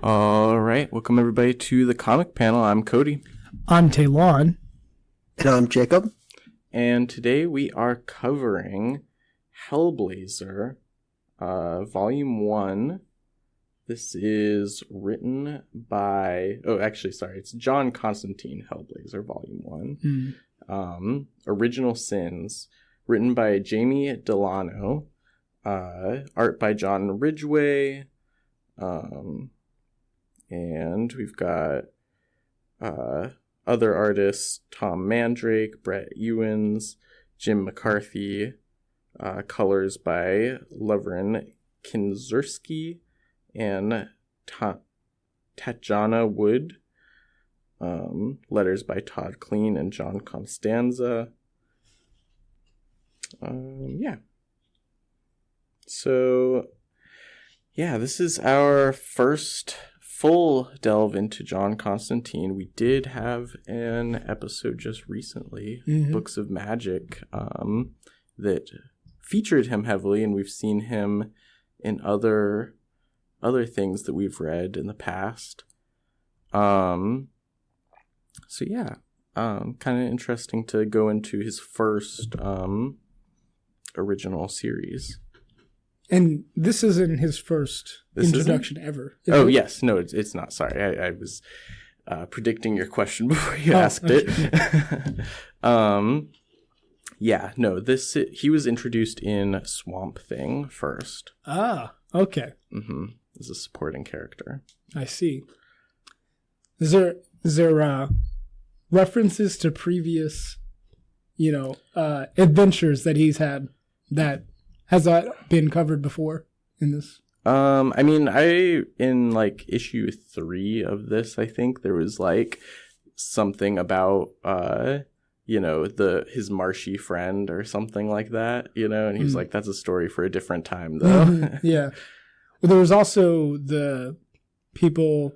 All right, welcome everybody to the comic panel. I'm Cody. I'm Taylon. And I'm Jacob. And today we are covering Hellblazer, Volume 1. This is written by... it's John Constantine Hellblazer, Volume 1. Original Sins, written by Jamie Delano. Art by John Ridgeway. And we've got other artists, Tom Mandrake, Brett Ewins, Jim McCarthy, colors by Lovren Kinzerski and Tatjana Wood, letters by Todd Kleen and John Constanza. So, this is our first full delve into John Constantine. We did have an episode just recently, Books of Magic, that featured him heavily, and we've seen him in other things that we've read in the past. Kind of interesting to go into his first original series. And this isn't his first introduction ever. Oh, yes. No, it's not. Sorry. I was predicting your question before you asked it. He was introduced in Swamp Thing first. Ah, okay. As a supporting character. I see. Is there references to previous, adventures that he's had that... Has that been covered before in this? In issue 3 of this, I think there was something about his marshy friend or something like that, and he was like, that's a story for a different time though. Yeah. Well, there was also the people,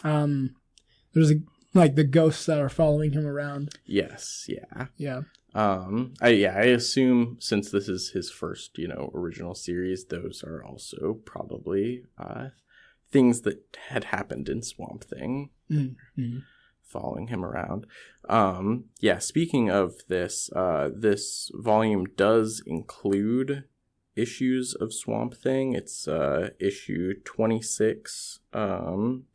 there's the ghosts that are following him around. Yes, yeah. Yeah. I assume since this is his first, original series, those are also probably things that had happened in Swamp Thing, following him around. Speaking of this, this volume does include issues of Swamp Thing. It's issue 26 and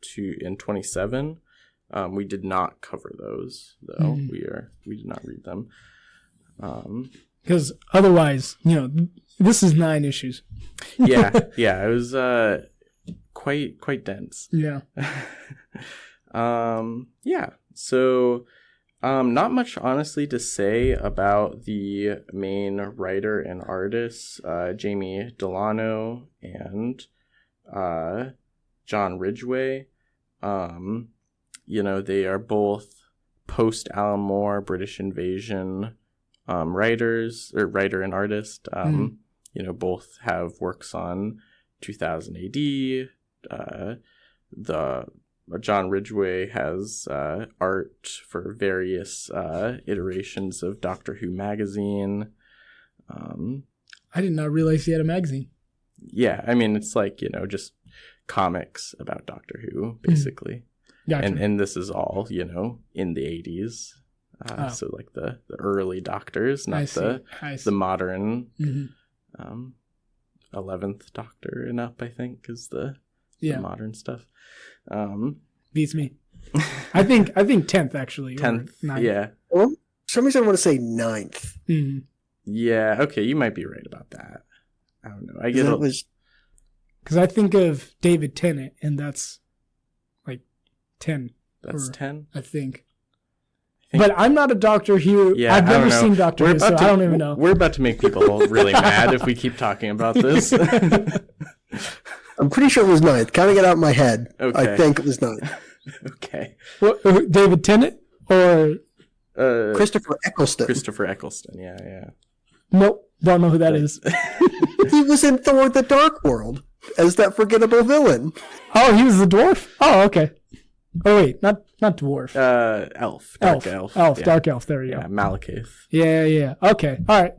27. We did not cover those, though. We did not read them. Because otherwise, this is 9 issues. It was quite dense. Yeah. So not much honestly to say about the main writer and artists, Jamie Delano and John Ridgeway. They are both post-Alan Moore British Invasion writers, or writer and artist. Both have works on 2000 AD. John Ridgeway has art for various iterations of Doctor Who magazine. I did not realize he had a magazine. Yeah, it's just comics about Doctor Who, basically. Gotcha. And this is all, in the 80s. So the early Doctors, not the modern 11th Doctor and up, I think, is the modern stuff. Beats me. I think 10th, actually. 10th, yeah. Well, for some reason I want to say 9th. Mm-hmm. Yeah, okay, you might be right about that. I don't know. I get it. Because I think of David Tennant, and that's 10. That's 10? I think. But I'm not a Doctor Who. Yeah, I've never seen Doctor Who, so I don't even know. We're about to make people really mad if we keep talking about this. I'm pretty sure it was 9th. Kind of get out of my head. Okay. I think it was 9th. Okay. What, David Tennant or Christopher Eccleston? Christopher Eccleston, yeah. Nope, don't know who that is. He was in Thor: The Dark World as that forgettable villain. Oh, he was the dwarf? Oh, okay. Oh, wait, not dwarf. Elf. Dark elf. Elf, yeah. Dark elf, there you go. Yeah, Malekith. Yeah. Okay, all right.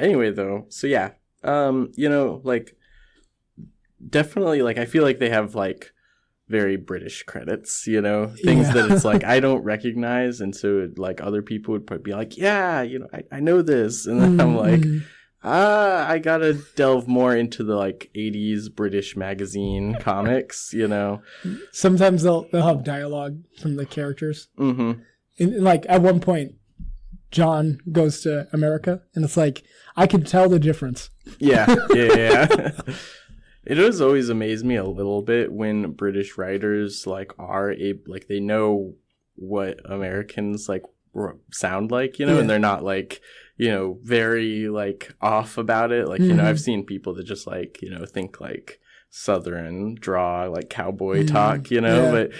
Anyway, though, so definitely, like, I feel like they have, like, very British credits, you know, things that it's like I don't recognize, and so like other people would probably be like, yeah, you know, I know this, and then I'm like, I gotta delve more into the like 80s British magazine comics, you know. Sometimes they'll have dialogue from the characters. Mm-hmm. And like at one point, John goes to America, and it's like I could tell the difference. Yeah. It has always amazed me a little bit when British writers like like they know what Americans like sound like, you know, and they're not like, you know, very like off about it. Like, you know, I've seen people that just like, you know, think like Southern draw like cowboy talk, you know, but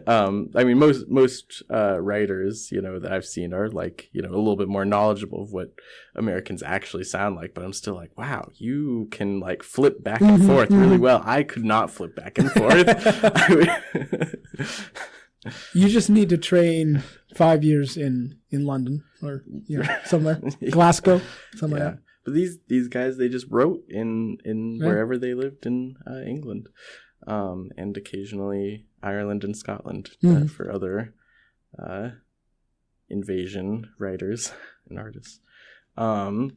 I mean, most writers, you know, that I've seen are like, you know, a little bit more knowledgeable of what Americans actually sound like, but I'm still like, wow, you can like flip back and forth really well. I could not flip back and forth. You just need to train 5 years in London or, you know, somewhere, Glasgow, somewhere. Yeah. But these guys, they just wrote in wherever they lived in England, and occasionally Ireland and Scotland for other invasion writers and artists. But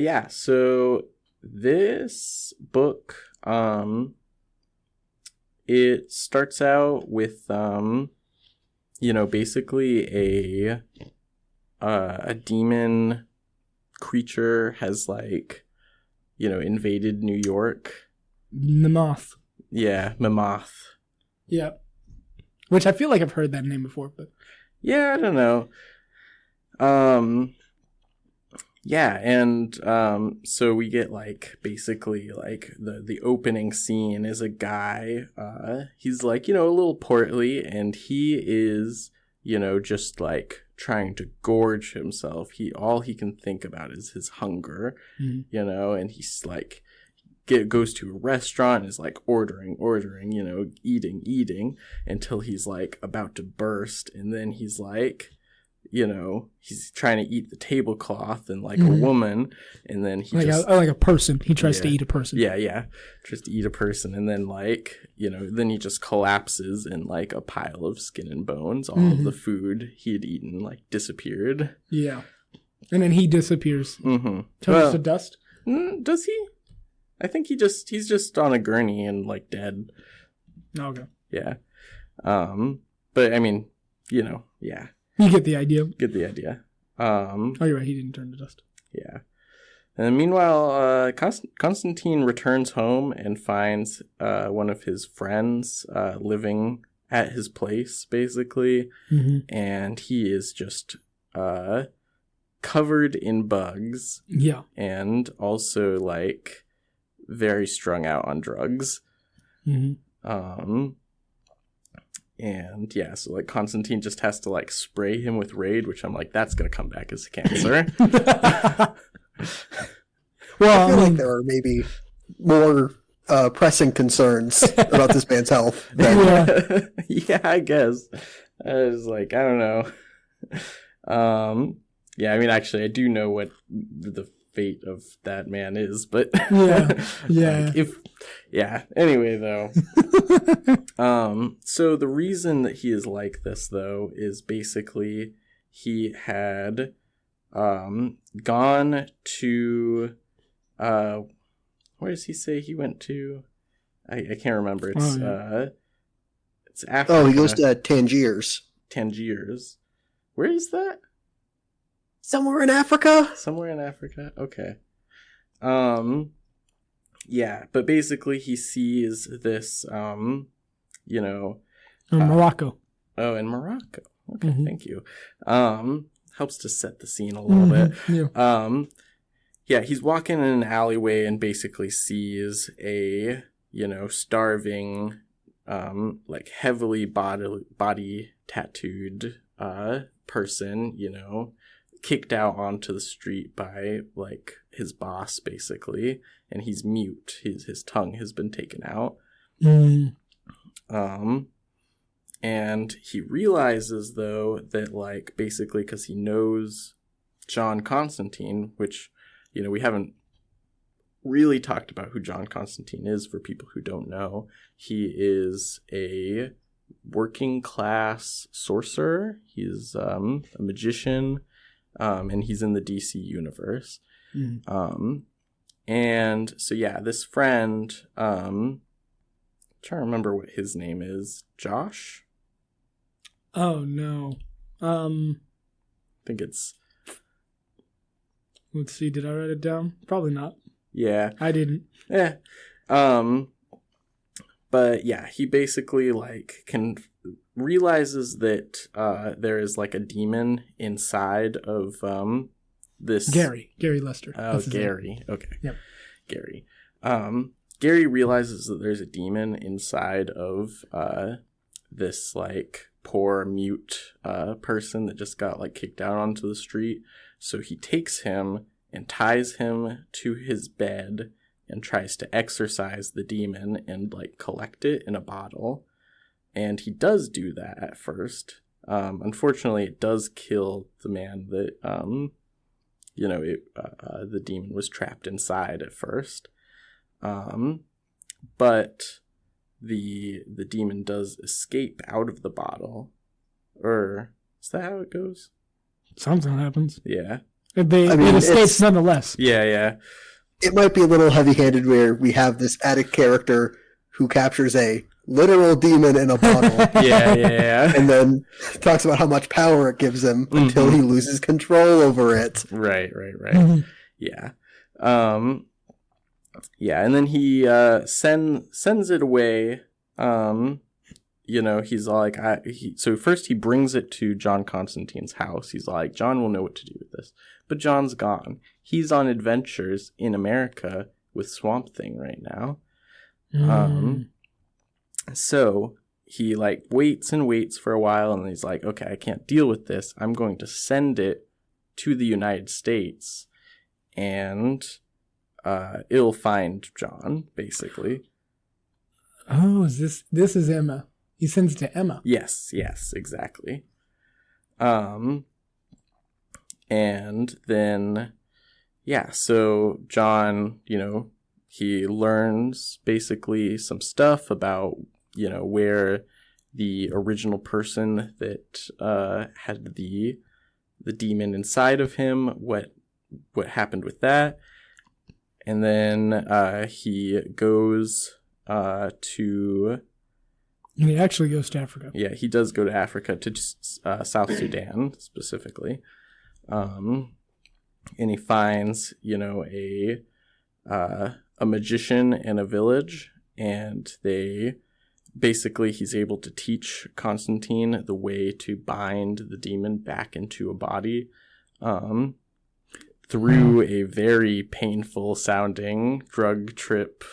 yeah, so this book, it starts out with you know, basically a demon creature has like, you know, invaded New York. Mammoth. Yeah, Mammoth. Yeah. Which I feel like I've heard that name before, but yeah, I don't know. Yeah, and so we get like basically like the opening scene is a guy, he's like, you know, a little portly, and he is, you know, just like trying to gorge himself. All he can think about is his hunger, you know, and he's like goes to a restaurant and is like ordering, you know, eating until he's like about to burst, and then he's like, you know, he's trying to eat the tablecloth and like a woman, and then he like a person. He tries to eat a person. Yeah. Tries to eat a person, and then like, you know, then he just collapses in like a pile of skin and bones. All of the food he had eaten like disappeared. Yeah. And then he disappears. Turns to dust. Does he? I think he's just on a gurney and like dead. Okay. Yeah. But I mean, you know, yeah. You get the idea. Oh, you're right. He didn't turn to dust. Yeah. And meanwhile, Constantine returns home and finds one of his friends living at his place, basically. And he is just covered in bugs. Yeah. And also, like, very strung out on drugs. And yeah, so like Constantine just has to like spray him with Raid, which I'm like, that's gonna come back as cancer. Well, I feel like there are maybe more pressing concerns about this man's health. Yeah, I guess. I was like, I don't know. Yeah, I mean, actually, I do know what the fate of that man is, but like anyway, though. So the reason that he is like this, though, is basically he had gone to where does he say he went to? I can't remember. It's Africa. Oh, he goes to Tangiers. Where is that? Somewhere in Africa? Okay. Yeah, but basically he sees this, you know... Morocco. Oh, in Morocco. Okay, thank you. Helps to set the scene a little bit. Yeah, he's walking in an alleyway and basically sees a, you know, starving, like heavily body tattooed person, you know, kicked out onto the street by like his boss, basically, and he's mute. His tongue has been taken out. And he realizes, though, that like basically because he knows John Constantine, which, you know, we haven't really talked about who John Constantine is for people who don't know. He is a working class sorcerer. He's a magician, and he's in the DC universe. And so yeah, this friend, I'm trying to remember what his name is. Josh? Oh no. I think it's... Let's see, did I write it down? Probably not. Yeah. I didn't. Yeah. But yeah, he basically like realizes that there is like a demon inside of this Gary Lester. Oh, Gary. Okay. Yep. Gary. Gary realizes that there's a demon inside of this like poor mute person that just got like kicked out onto the street. So he takes him and ties him to his bed and tries to exorcise the demon and like collect it in a bottle. And he does do that at first. Unfortunately, it does kill the man that the demon was trapped inside at first. But the demon does escape out of the bottle. Or is that how it goes? Something happens. Yeah. It escapes nonetheless. Yeah. It might be a little heavy-handed where we have this addict character who captures a literal demon in a bottle. Yeah. And then talks about how much power it gives him until he loses control over it. Right. Yeah. Yeah, and then he sends it away. He's like, so first he brings it to John Constantine's house. He's like, John will know what to do with this. But John's gone. He's on adventures in America with Swamp Thing right now. So he like waits for a while, and he's like, okay, I can't deal with this. I'm going to send it to the United States, and it'll find John, basically. Oh, this is Emma. He sends it to Emma. Yes, exactly. And then, yeah, so John, he learns basically some stuff about, where the original person that had the demon inside of him, what happened with that. And then he goes to... And he actually goes to Africa. Yeah, he does go to Africa, to South Sudan specifically. And he finds, a magician in a village, and he's able to teach Constantine the way to bind the demon back into a body, through a very painful sounding drug trip,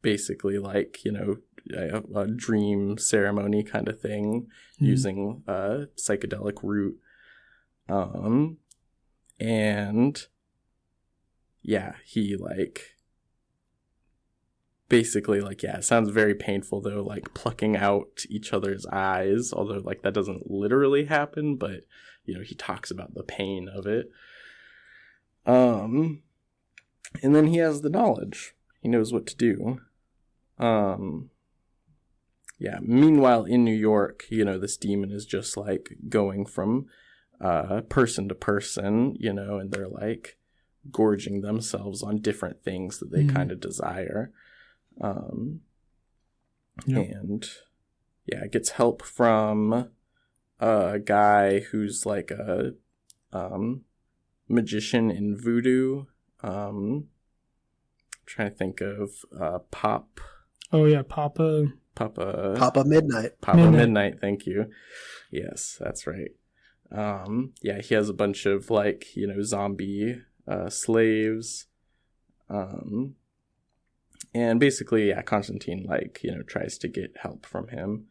basically like, a dream ceremony kind of thing, using a psychedelic root. And yeah, he like basically like, yeah, it sounds very painful though, like plucking out each other's eyes, although like that doesn't literally happen, but he talks about the pain of it. And then he has the knowledge. He knows what to do. Yeah, meanwhile in New York, this demon is just like going from person to person, and they're like gorging themselves on different things that they kind of desire. And yeah, it gets help from a guy who's like a magician in voodoo. Trying to think of Pop. Oh yeah, Papa Midnight. Papa Midnight, thank you. Yes, that's right. Yeah, he has a bunch of like, zombie slaves. And basically, yeah, Constantine like, tries to get help from him.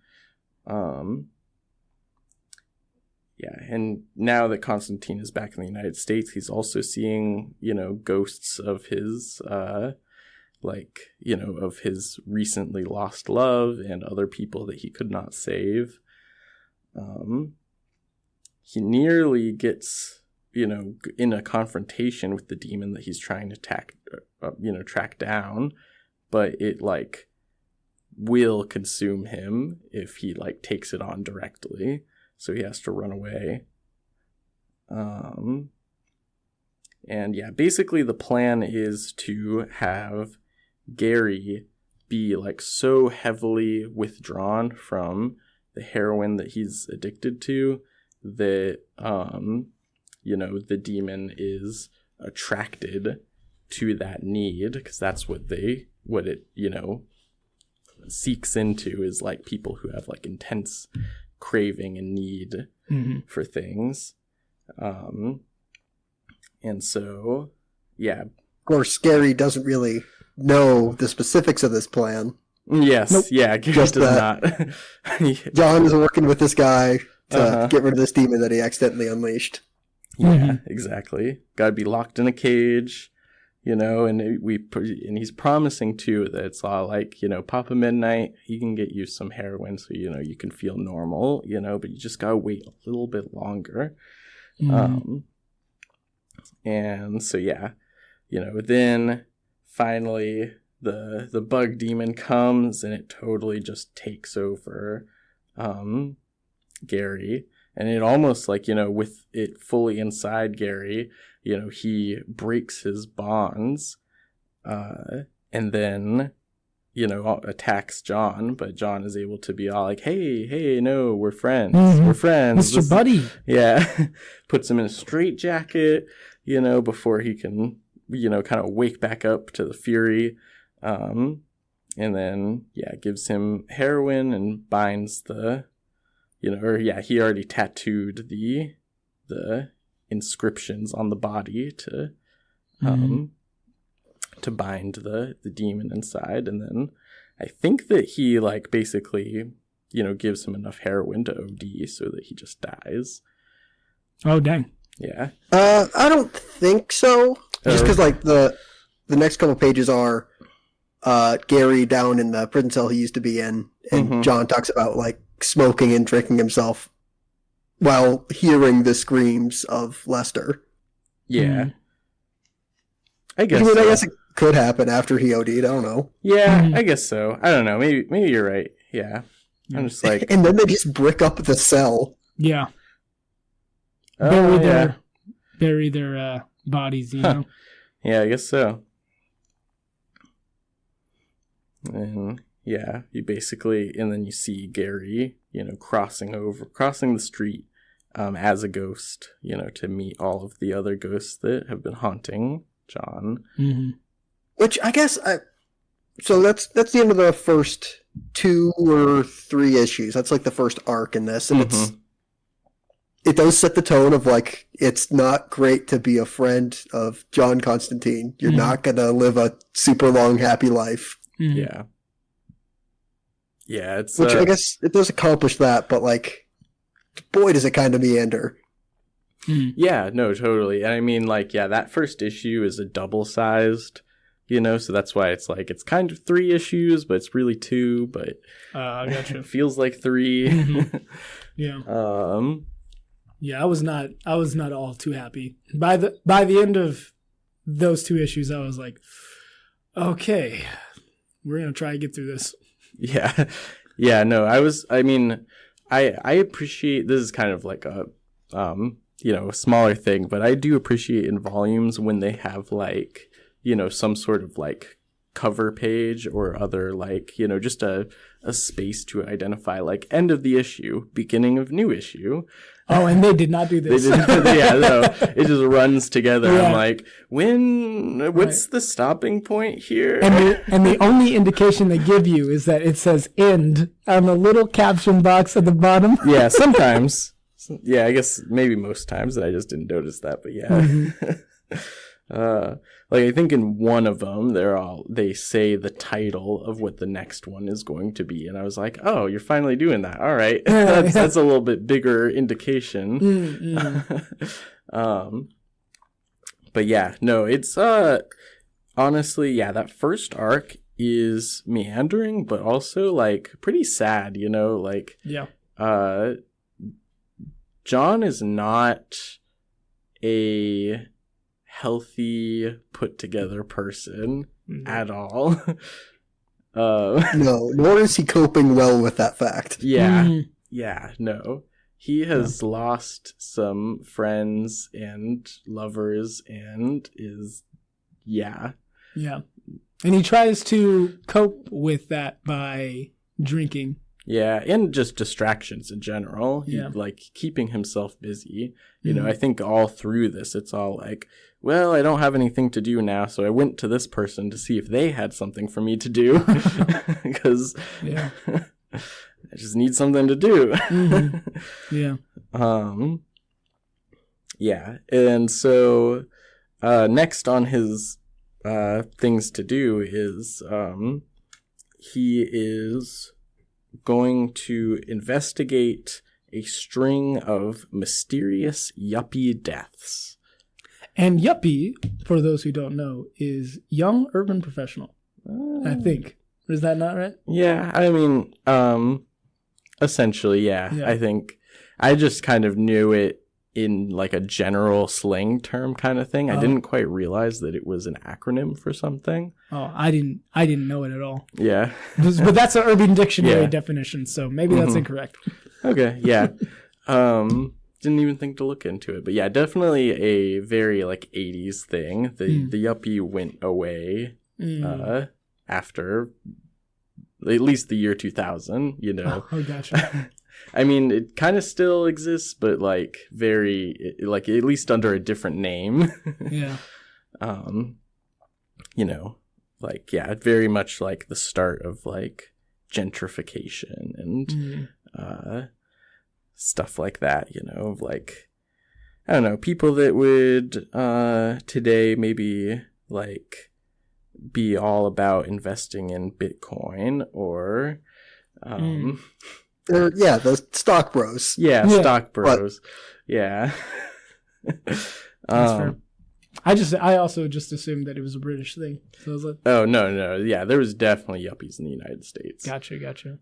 Yeah, and now that Constantine is back in the United States, he's also seeing, ghosts of his of his recently lost love and other people that he could not save. He nearly gets, in a confrontation with the demon that he's trying to track down, but it like will consume him if he like takes it on directly, so he has to run away. And yeah, basically the plan is to have Gary be like so heavily withdrawn from the heroin that he's addicted to that the demon is attracted to that need, because that's what it seeks into, is like people who have like intense craving and need for things. And so, yeah. Of course, Gary doesn't really know the specifics of this plan. Yes, nope. Yeah, Gary just does not. John is working with this guy to get rid of this demon that he accidentally unleashed. Yeah, exactly. Got to be locked in a cage, and he's promising too that it's all like, Papa Midnight, he can get you some heroin so you can feel normal, but you just gotta wait a little bit longer. And so yeah, then finally the bug demon comes and it totally just takes over Gary. And it almost like, with it fully inside Gary, he breaks his bonds and then, attacks John. But John is able to be all like, hey, no, we're friends. We're friends. Mr. Buddy. Yeah. Puts him in a straitjacket, before he can, kind of wake back up to the fury. And then, yeah, gives him heroin and binds he already tattooed the inscriptions on the body to bind the demon inside. And then I think that he like basically, gives him enough heroin to OD so that he just dies. Oh, dang. Yeah. I don't think so. Just because like the next couple pages are Gary down in the prison cell he used to be in, and John talks about like smoking and drinking himself while hearing the screams of Lester. Yeah. I guess I guess it could happen after he OD'd. I don't know. Yeah, I guess so. I don't know. Maybe you're right. Yeah. I'm just like... And then they just brick up the cell. Yeah. Bury their bodies, Yeah, I guess so. And yeah, and then you see Gary, crossing the street as a ghost, to meet all of the other ghosts that have been haunting John. Which I guess, so that's the end of the first 2 or 3 issues. That's like the first arc in this, and it does set the tone of like, it's not great to be a friend of John Constantine. You're not gonna live a super long happy life. Yeah. Yeah, it's... Which I guess it does accomplish that, but like, boy, does it kind of meander. Yeah, no, totally. And I mean, like, yeah, that first issue is a double-sized, so that's why it's like, it's kind of 3 issues, but it's really 2, but I gotcha. It feels like 3. Yeah. Yeah, I was not all too happy. By the end of those 2 issues, I was like, okay, we're going to try to get through this. Yeah. Yeah, no, I appreciate, this is kind of like a, a smaller thing, but I do appreciate in volumes when they have like, some sort of like cover page or other like, just a space to identify like end of the issue, beginning of new issue. Oh, and they did not do this. Yeah, no, it just runs together. Yeah. I'm like, what's the stopping point here? And the only indication they give you is that it says end on the little caption box at the bottom. Yeah, sometimes. Yeah, I guess maybe most times I just didn't notice that, but yeah. Like I think in one of them, they say the title of what the next one is going to be, and I was like, "Oh, you're finally doing that! All right, that's a little bit bigger indication." But yeah, no, it's honestly, yeah, that first arc is meandering, but also like pretty sad, like yeah, John is not a healthy, put together person at all. No, nor is he coping well with that fact. Yeah, no. He has lost some friends and lovers and is, Yeah. And he tries to cope with that by drinking. Yeah, and just distractions in general. He, like, keeping himself busy. You know, I think all through this, it's all like, well, I don't have anything to do now, so I went to this person to see if they had something for me to do. Because I just need something to do. Yeah, and so next on his things to do is he is going to investigate a string of mysterious yuppie deaths. And yuppie, for those who don't know, is young urban professional, I think. Is that not right? Yeah, I mean, essentially, yeah. I think I just kind of knew it in like a general slang term kind of thing. I didn't quite realize that it was an acronym for something. Oh, I didn't know it at all. Yeah. But that's an Urban Dictionary definition, so maybe that's incorrect. Okay, yeah. Didn't even think to look into it. But yeah, definitely a very like 80s thing. The yuppie went away after at least the year 2000, you know. Oh gotcha. I mean, it kind of still exists, but like very, like at least under a different name. Yeah. You know, like, yeah, very much like the start of like gentrification and stuff like that, you know, like, I don't know, people that would today maybe like be all about investing in Bitcoin or the stock bros. Yeah, stock bros. Yeah. That's fair. I also just assumed that it was a British thing. So I was like, oh no. Yeah, there was definitely yuppies in the United States. Gotcha.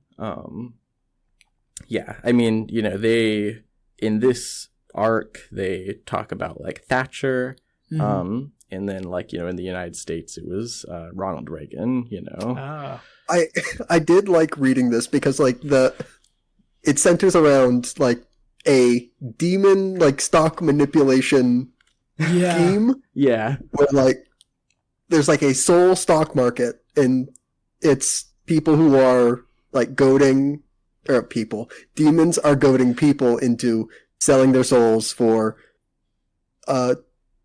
Yeah, I mean, you know, they in this arc they talk about like Thatcher, and then like, you know, in the United States it was Ronald Reagan, you know. I did like reading this because like it centers around like a demon like stock manipulation scheme. Yeah. Where like there's like a soul stock market and it's people who are like demons are goading people into selling their souls for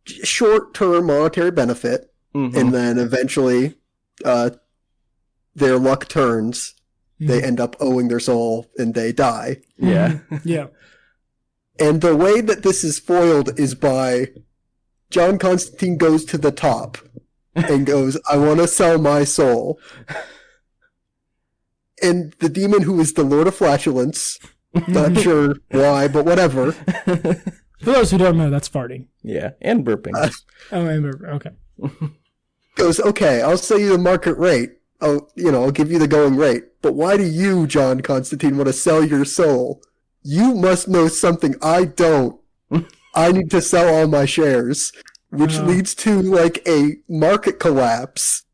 short-term monetary benefit, and then eventually their luck turns. They end up owing their soul and they die. Yeah. Yeah. And the way that this is foiled is by John Constantine goes to the top and goes, I want to sell my soul. And the demon who is the Lord of Flatulence, not sure why, but whatever. For those who don't know, that's farting. Yeah, and burping. And burping, okay. Goes, okay, I'll sell you the market rate. I'll give you the going rate. But why do you, John Constantine, want to sell your soul? You must know something I don't. I need to sell all my shares, which leads to like a market collapse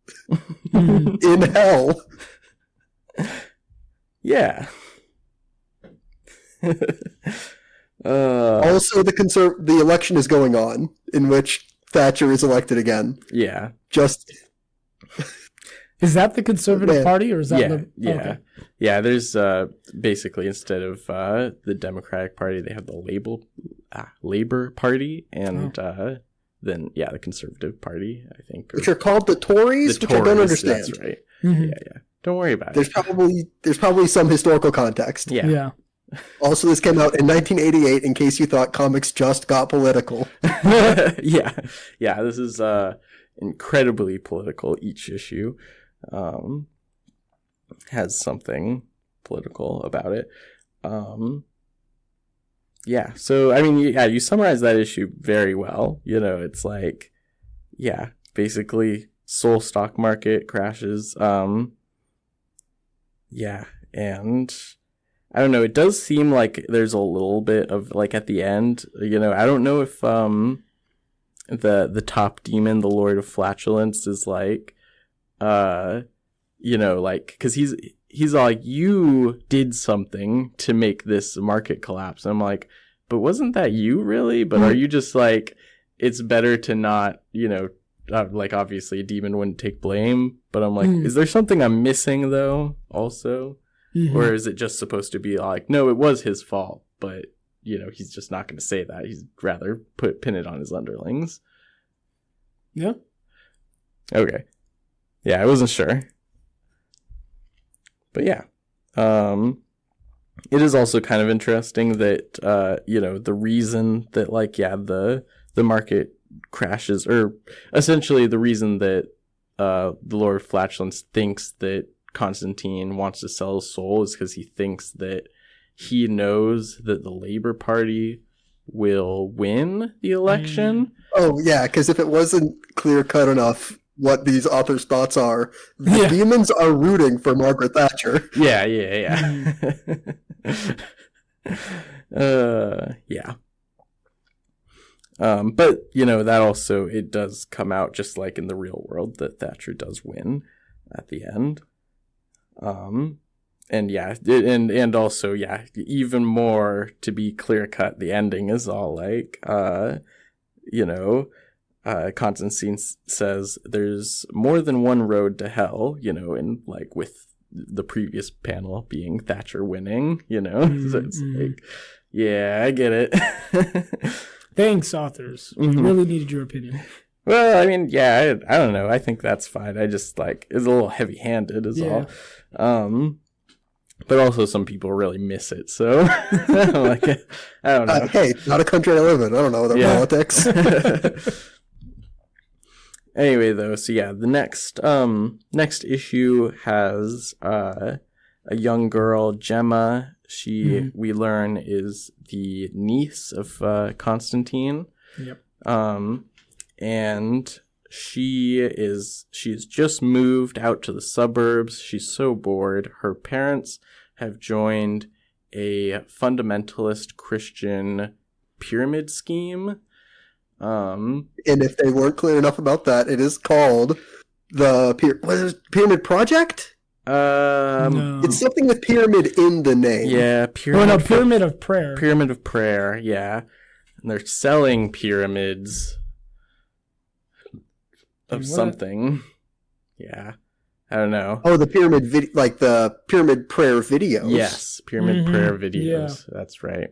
in hell. Yeah. Also, the election is going on, in which Thatcher is elected again. Yeah. Is that the Conservative Party, or is that Okay. Yeah, there's basically, instead of the Democratic Party, they have the Labor Party, and then, the Conservative Party, I think. Which are called the Tories, which I don't understand. That's right. Yeah. Don't worry about it. There's probably some historical context. Yeah. Also, this came out in 1988, in case you thought comics just got political. Yeah, this is incredibly political. Each issue has something political about it. So, I mean, you summarize that issue very well. You know, it's like, basically, soul stock market crashes. And I don't know, it does seem like there's a little bit of, like, at the end, you know, I don't know if the top demon, the Lord of Flatulence, is like, you know, like, because he's all like, you did something to make this market collapse. And I'm like, but wasn't that you really? But are you just like, it's better to not, you know, like obviously a demon wouldn't take blame, but I'm like, is there something I'm missing though also? Or is it just supposed to be like, no, it was his fault, but you know, he's just not going to say that. He'd rather pin it on his underlings. Yeah. Okay. Yeah, I wasn't sure. But yeah. It is also kind of interesting that, you know, the reason that, like, yeah, the market crashes, or essentially the reason that the Lord of Flatulence thinks that Constantine wants to sell his soul is because he thinks that he knows that the Labor Party will win the election. Oh, yeah, because if it wasn't clear-cut enough what these authors' thoughts are, the demons are rooting for Margaret Thatcher. Yeah. Yeah. But, you know, that also, it does come out just like in the real world that Thatcher does win at the end. And yeah, and also, yeah, even more to be clear cut, the ending is all like, you know, Constantine says there's more than one road to hell, you know, and like with the previous panel being Thatcher winning, you know, so it's like, yeah, I get it. Thanks, authors. We really needed your opinion. Well, I mean, yeah, I don't know. I think that's fine. I just like, it's a little heavy-handed is all. But also some people really miss it, so like, I don't know. Hey, not a country I live in. I don't know their politics. Anyway, though, so yeah, the next issue has a young girl, Gemma. She we learn is the niece of Constantine. Yep. And she's just moved out to the suburbs. She's so bored. Her parents have joined a fundamentalist Christian pyramid scheme. And if they weren't clear enough about that, it is called the Pyramid Project? No. It's something with pyramid in the name. Yeah, Pyramid of Prayer. Pyramid of Prayer, yeah. And they're selling pyramids of something. Yeah. I don't know. Oh, the pyramid like the pyramid prayer videos. Yes, pyramid prayer videos. Yeah. That's right.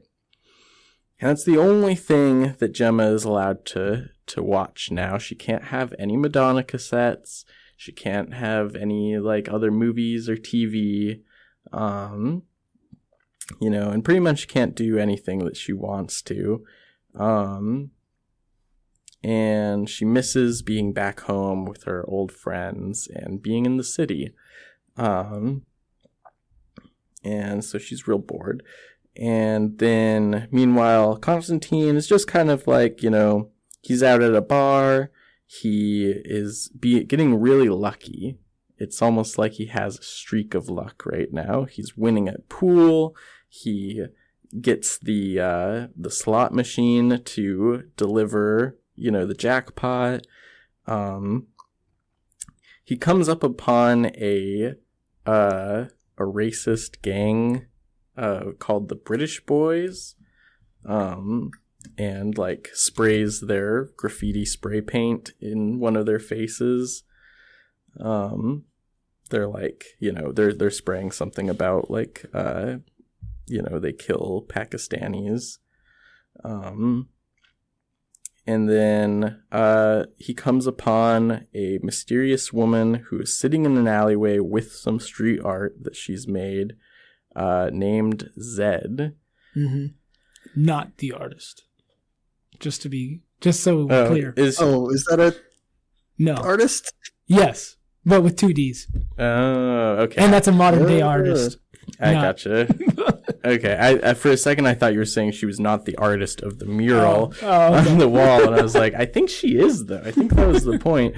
And that's the only thing that Gemma is allowed to watch now. She can't have any Madonna cassettes. She can't have any like other movies or TV. You know, and pretty much can't do anything that she wants to. And she misses being back home with her old friends and being in the city. And so she's real bored. And then, meanwhile, Constantine is just kind of like, you know, he's out at a bar. He is getting really lucky. It's almost like he has a streak of luck right now. He's winning at pool. He gets the slot machine to deliver, you know, the jackpot. He comes up upon a racist gang called the British Boys, and like sprays their graffiti spray paint in one of their faces. They're like, you know, they're spraying something about like, you know, they kill Pakistanis. And then he comes upon a mysterious woman who is sitting in an alleyway with some street art that she's made, named Zed. Not the artist. Just so clear. Is that a artist? Yes, but with 2 Ds. Oh, okay. And that's a modern day artist. I gotcha. Okay, I for a second I thought you were saying she was not the artist of the mural on the wall, and I was like, I think she is though. I think that was the point.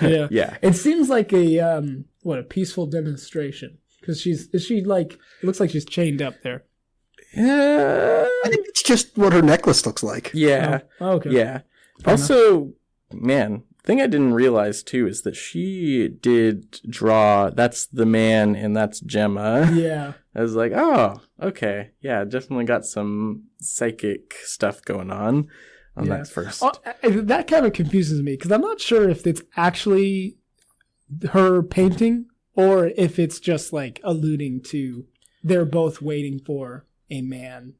Yeah. Yeah. It seems like a peaceful demonstration, because it looks like she's chained up there. I think it's just what her necklace looks like. Yeah. Oh, okay. Yeah. Also, man, thing I didn't realize too is that she did draw That's the Man and That's Gemma. Yeah. I was like, oh, okay. Yeah, definitely got some psychic stuff going on that first. That kind of confuses me because I'm not sure if it's actually her painting or if it's just like alluding to they're both waiting for a man.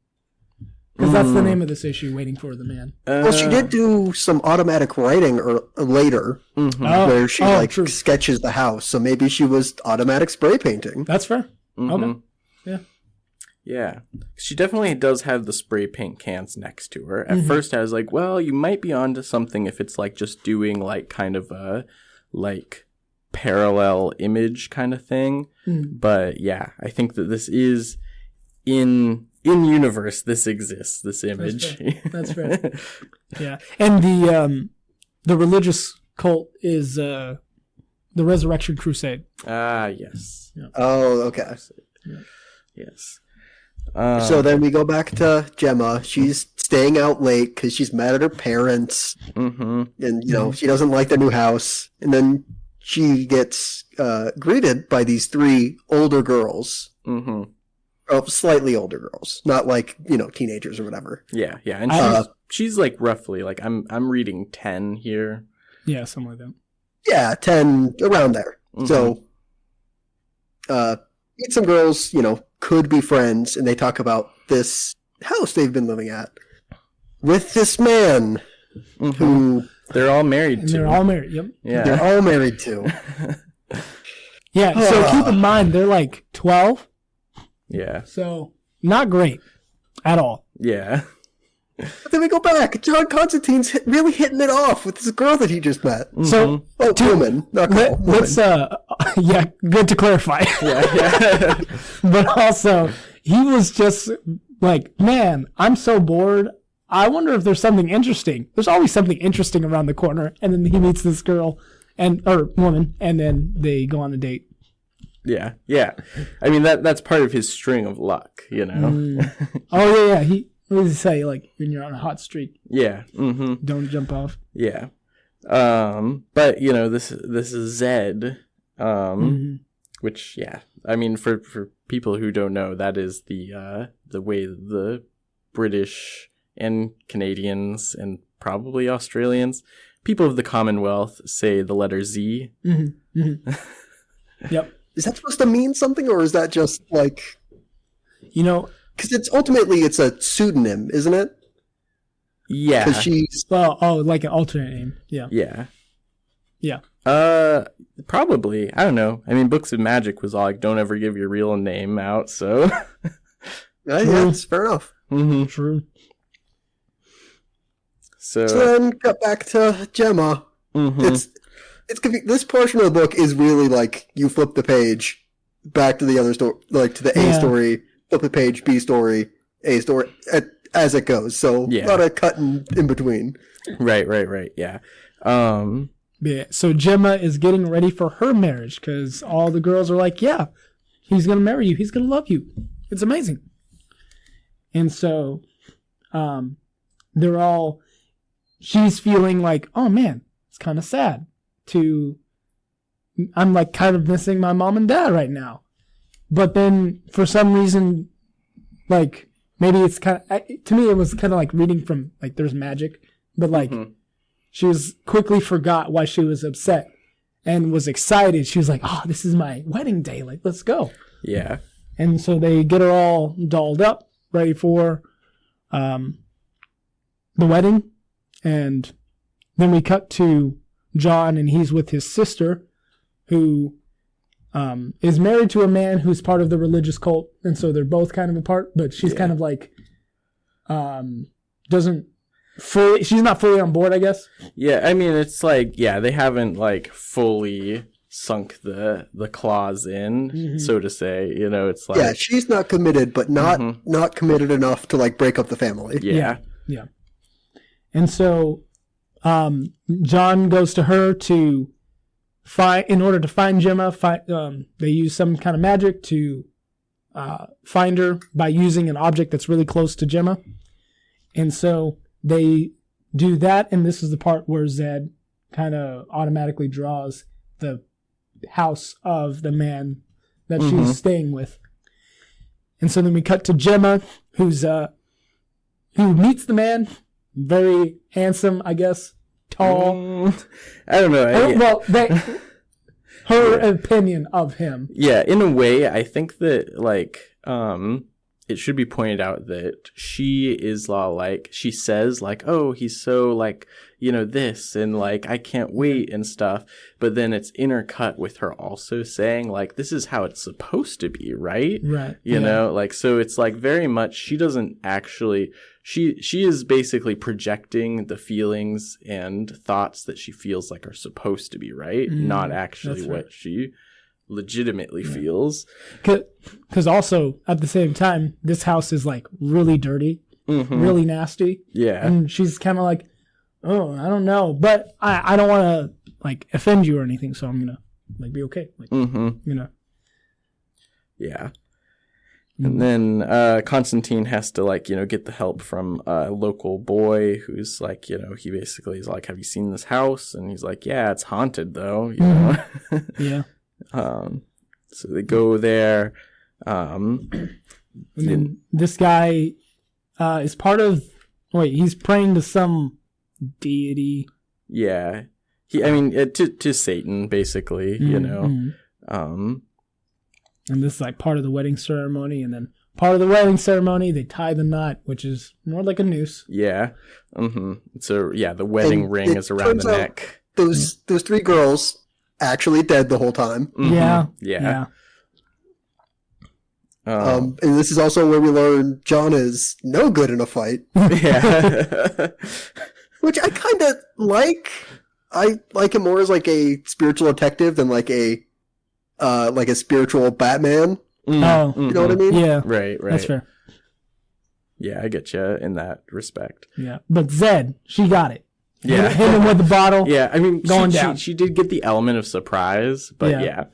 Because that's the name of this issue, Waiting for the Man. Well, she did do some automatic writing later where she sketches the house. So maybe she was automatic spray painting. That's fair. Okay. Yeah. Yeah. She definitely does have the spray paint cans next to her. At first I was like, well, you might be onto something if it's like just doing like kind of a like parallel image kind of thing. But yeah, I think that this is in universe, this exists, this image. That's fair. Yeah. And the religious cult is the Resurrection Crusade. Ah, yes. Yeah. Oh, okay. Yeah. Yes. So then we go back to Gemma. She's staying out late because she's mad at her parents. And, she doesn't like their new house. And then she gets greeted by these 3 older girls. Oh, slightly older girls, not like teenagers or whatever. Yeah, and she's like roughly like I'm reading 10 here. Yeah, something like that. Yeah, 10 around there. So, meet some girls, could be friends, and they talk about this house they've been living at with this man who they're all married to. They're all married. Yep. Yeah, they're all married to. Yeah. So keep in mind they're like 12. Yeah. So, not great at all. Yeah. But then we go back. John Constantine's really hitting it off with this girl that he just met. So, woman, not girl. Let's, yeah, good to clarify. Yeah. But also, he was just like, man, I'm so bored. I wonder if there's something interesting. There's always something interesting around the corner. And then he meets this girl or woman, and then they go on a date. Yeah. I mean, that's part of his string of luck, Oh, yeah. What does he say? Like, when you're on a hot streak. Yeah. Don't jump off. Yeah. But, this is Zed, which, yeah. I mean, for people who don't know, that is the way the British and Canadians and probably Australians, people of the Commonwealth, say the letter Z. Yep. Is that supposed to mean something, or is that just like... Because it's a pseudonym, isn't it? Yeah. Because she's... like an alternate name. Yeah. Yeah. Probably. I don't know. I mean, Books of Magic was all like, don't ever give your real name out, so... yeah, it's fair enough. True. So then, got back to Gemma. It's this portion of the book is really like you flip the page back to the other story, like to the A story, flip the page, B story, A story, as it goes. So a lot of cutting in between. Right. Yeah. Yeah. So Gemma is getting ready for her marriage because all the girls are like, yeah, he's going to marry you. He's going to love you. It's amazing. And so she's feeling like, oh man, it's kind of sad. I'm like kind of missing my mom and dad right now. But then for some reason, like maybe it's kind of, to me it was kind of like reading from like there's magic, but like she was quickly forgot why she was upset and was excited. She was like, oh, this is my wedding day. Like, let's go. Yeah. And so they get her all dolled up, ready for the wedding. And then we cut to John, and he's with his sister, who is married to a man who's part of the religious cult, and so they're both kind of apart. But she's kind of like she's not fully on board, I guess. Yeah, I mean, it's like they haven't like fully sunk the claws in, so to say. It's like she's not committed, but not committed enough to like break up the family. Yeah. And so John goes to her to in order to find Gemma. They use some kind of magic to find her by using an object that's really close to Gemma. And so they do that, and this is the part where Zed kind of automatically draws the house of the man that she's staying with. And so then we cut to Gemma, who meets the man, very handsome, I guess, tall. I don't know. Well, her opinion of him. Yeah, in a way, I think that, like, it should be pointed out that she is like, she says, like, oh, he's so, like, you know, this, and, like, I can't wait and stuff. But then it's intercut with her also saying, like, this is how it's supposed to be, right? Right. You know, like, so it's, like, very much, she doesn't actually, she is basically projecting the feelings and thoughts that she feels like are supposed to be, right? Not actually what she legitimately feels. Because also, at the same time, this house is, like, really dirty, really nasty. Yeah. And she's kind of like, oh, I don't know. But I don't want to, like, offend you or anything, so I'm going to, like, be okay. Like, you know. Yeah. And then Constantine has to, like, you know, get the help from a local boy who's, like, you know, he basically is like, have you seen this house? And he's like, yeah, it's haunted, though. You know? Yeah. So they go there. And then this guy is part of... Wait, he's praying to some deity. Yeah. To Satan, basically, you know. And this is like part of the wedding ceremony. And then part of the wedding ceremony, they tie the knot, which is more like a noose. Yeah. So, yeah, the wedding ring is around the neck. Those three girls actually dead the whole time. Yeah. And this is also where we learn John is no good in a fight. Yeah. Which I kind of like. I like him more as like a spiritual detective than like a spiritual Batman. You know what I mean? Yeah. Right. That's fair. Yeah, I get you in that respect. Yeah. But Zed, she got it. Yeah. Hit him with the bottle. Yeah, I mean, down. She did get the element of surprise, but yeah.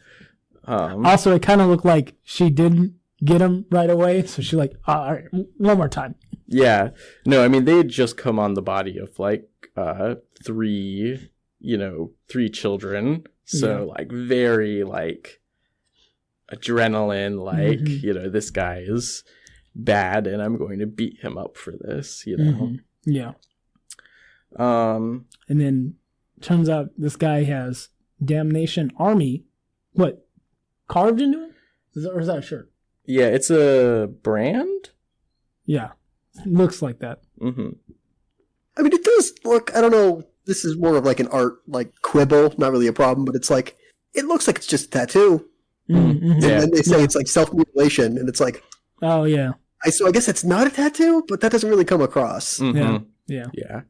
Also, it kind of looked like she didn't get him right away, so she like, all right, one more time. Yeah. No, I mean, they had just come on the body of, like, three children. So, like, very, like, adrenaline, like, you know, this guy is bad and I'm going to beat him up for this, you know? Yeah. And then turns out this guy has Damnation Army. What? Carved into him? Or is that a shirt? Yeah, it's a brand? Yeah. It looks like that. I mean, it does look, I don't know, this is more of like an art, like, quibble, not really a problem, but it's like, it looks like it's just a tattoo. And then they say it's like self-mutilation, and it's like, oh, yeah. So I guess it's not a tattoo, but that doesn't really come across. Yeah. But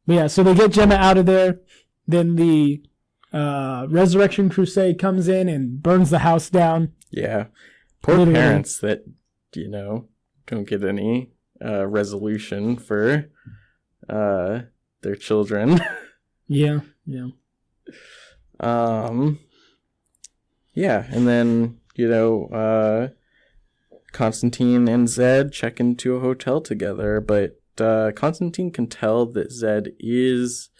yeah, so they get Gemma out of there. Then the Resurrection Crusade comes in and burns the house down. Yeah. Poor parents that, you know, don't get any resolution for their children. Yeah. Yeah, and then, you know, Constantine and Zed check into a hotel together, but Constantine can tell that Zed is,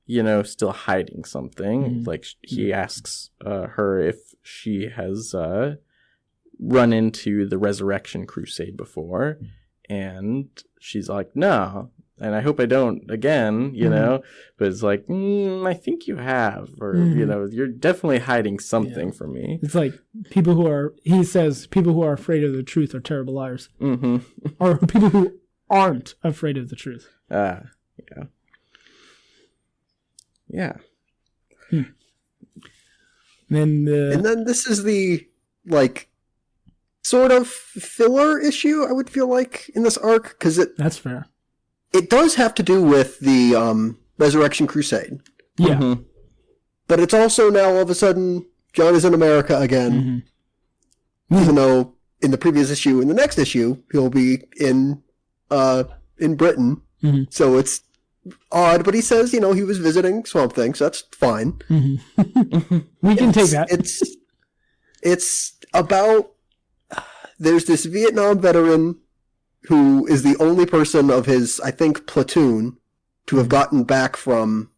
you know, still hiding something. Like, he asks her if she has run into the Resurrection Crusade before, and she's like, no, and I hope I don't again, you know, but it's like, I think you have, or, you know, you're definitely hiding something from me. It's like he says, people who are afraid of the truth are terrible liars. Or people who aren't afraid of the truth. Yeah. And then this is the, like, sort of filler issue, I would feel like, in this arc, because that's fair. It does have to do with the Resurrection Crusade. Yeah. But it's also now, all of a sudden, John is in America again. Even though in the previous issue, in the next issue, he'll be in Britain. So it's odd, but he says, you know, he was visiting Swamp Thing, so that's fine. We can take that. It's about, there's this Vietnam veteran who is the only person of his, I think, platoon to have gotten back from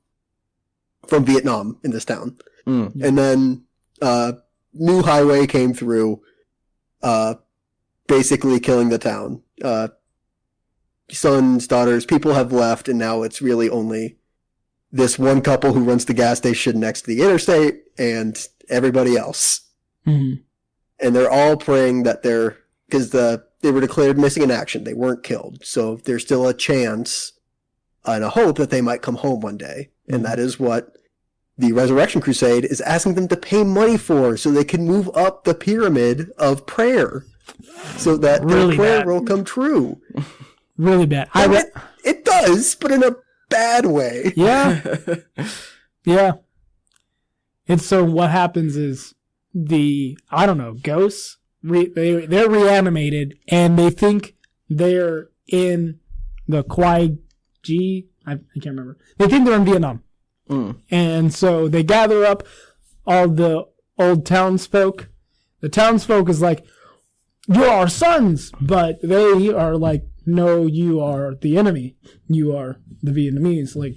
Vietnam in this town. And then new highway came through, basically killing the town. Sons, daughters, people have left, and now it's really only this one couple who runs the gas station next to the interstate and everybody else. And they're all praying that because they were declared missing in action. They weren't killed. So there's still a chance and a hope that they might come home one day. And that is what the Resurrection Crusade is asking them to pay money for, so they can move up the pyramid of prayer so that Really their prayer bad. will come true. Really bad. It does, but in a bad way. Yeah. Yeah. And so what happens is ghosts, they're reanimated, and they think they're in the Kwai Ji. I can't remember. They think they're in Vietnam. And so they gather up all the old townsfolk. The townsfolk is like, you're our sons. But they are like, no, you are the enemy. You are the Vietnamese. Like,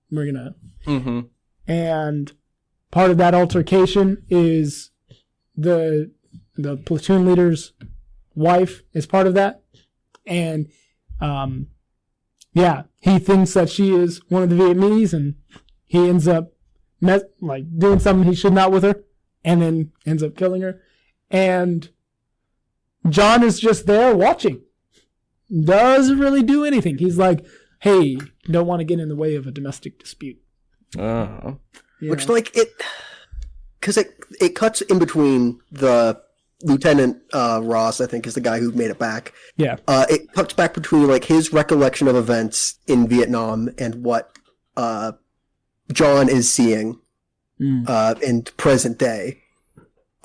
we're going to. And part of that altercation is the platoon leader's wife is part of that. And, he thinks that she is one of the Vietnamese, and he ends up doing something he should not with her, and then ends up killing her. And John is just there watching. Doesn't really do anything. He's like, hey, don't want to get in the way of a domestic dispute. Which, because it cuts in between the Lieutenant Ross, I think, is the guy who made it back. Yeah. It cuts back between, his recollection of events in Vietnam and what John is seeing in present day.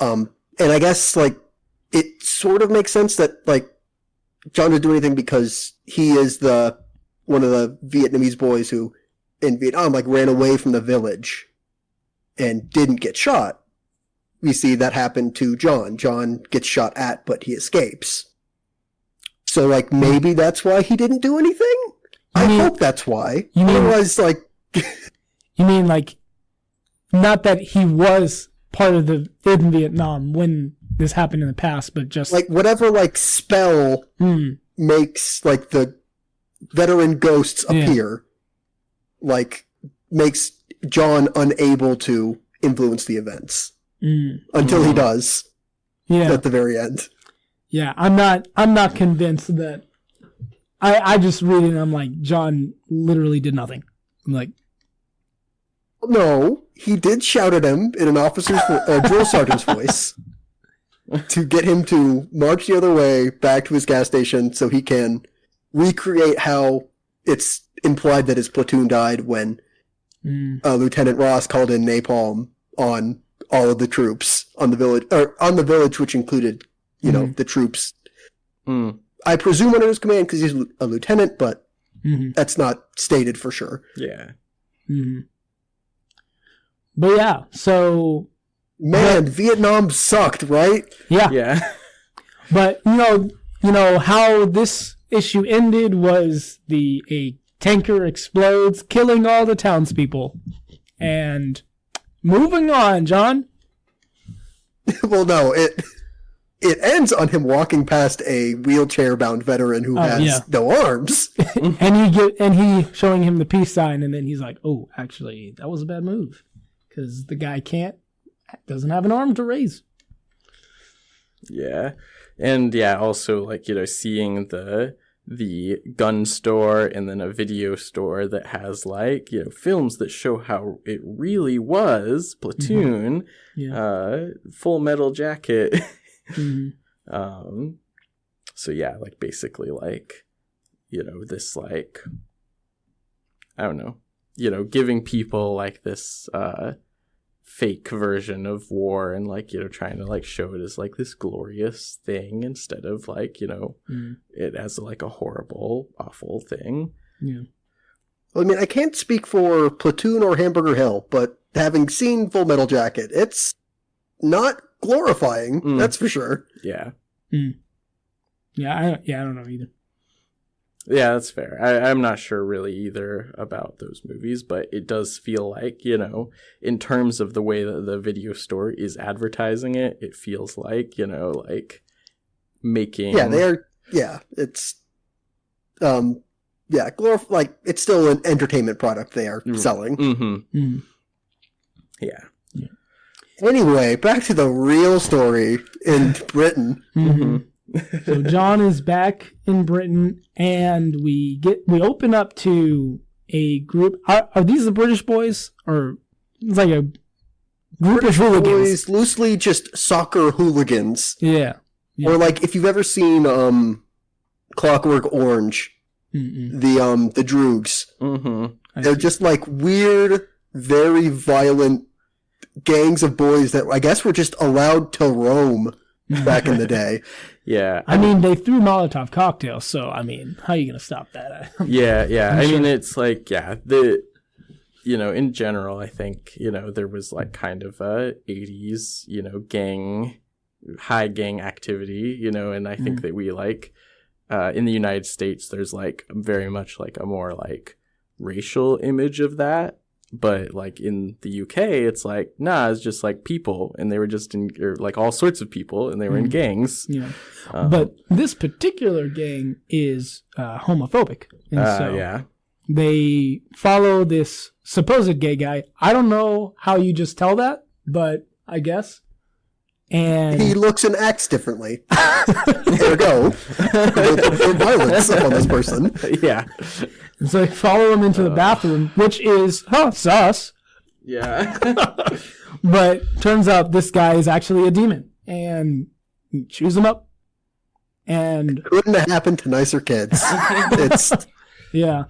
And I guess, it sort of makes sense that, John didn't do anything because he is one of the Vietnamese boys who, in Vietnam, ran away from the village and didn't get shot. We see that happen to John. John gets shot at, but he escapes. So, maybe that's why he didn't do anything? I hope that's why. Otherwise, You mean, not that he was part of in Vietnam when this happened in the past, but just... whatever, spell makes, the veteran ghosts appear, makes John unable to influence the events. Until he does. Yeah. At the very end. Yeah, I'm not convinced that... I just read it and I'm like, John literally did nothing. I'm like... No, he did shout at him in an drill sergeant's voice to get him to march the other way back to his gas station so he can recreate how it's implied that his platoon died when Lieutenant Ross called in napalm on all of the troops on the village, which included, the troops. I presume under his command because he's a lieutenant, but that's not stated for sure. Yeah. But yeah, so... Man, Vietnam sucked, right? Yeah. Yeah. But, how this issue ended was a tanker explodes, killing all the townspeople. And moving on, John. Well, no, it ends on him walking past a wheelchair-bound veteran who has no arms. and he showing him the peace sign, and then he's like, "Oh, actually, that was a bad move because the guy doesn't have an arm to raise." Yeah, and also seeing the gun store and then a video store that has films that show how it really was Platoon, Full Metal Jacket. So basically this I don't know, giving people this fake version of war and trying to show it as this glorious thing instead of it as a horrible, awful thing. Yeah. Well, I mean, I can't speak for Platoon or Hamburger Hill, but having seen Full Metal Jacket, it's not glorifying. That's for sure. Yeah. Yeah, I don't know either. Yeah, that's fair. I'm not sure really either about those movies, but it does feel like, in terms of the way that the video store is advertising it, it feels like, like making... Yeah, they're... Yeah, it's... Yeah, like, it's still an entertainment product they are selling. Mm-hmm. Yeah. Anyway, back to the real story in Britain. So John is back in Britain, and we open up to a group. Are these the British boys, or it's like a group of hooligans? Boys, loosely just soccer hooligans. Yeah. Or like if you've ever seen Clockwork Orange, the Droogs. They're just like weird, very violent gangs of boys that I guess were just allowed to roam back in the day. Yeah. I mean, they threw Molotov cocktails, so, I mean, how are you going to stop that? Yeah. I mean, it's like, in general, I think, there was like kind of a 80s, high gang activity, and I think that we like, in the United States, there's like very much like a more like racial image of that. But like in the UK, it's like, nah, it's just like people, and they were just like all sorts of people, and they were in gangs. Yeah. But this particular gang is homophobic. And so they follow this supposed gay guy. I don't know how you just tell that, but I guess. And he looks and acts differently. There we go. Violence on this person. Yeah. And so they follow him into the bathroom, which is, sus. Yeah. But turns out this guy is actually a demon. And chews him up. And couldn't have happened to nicer kids. It's Yeah.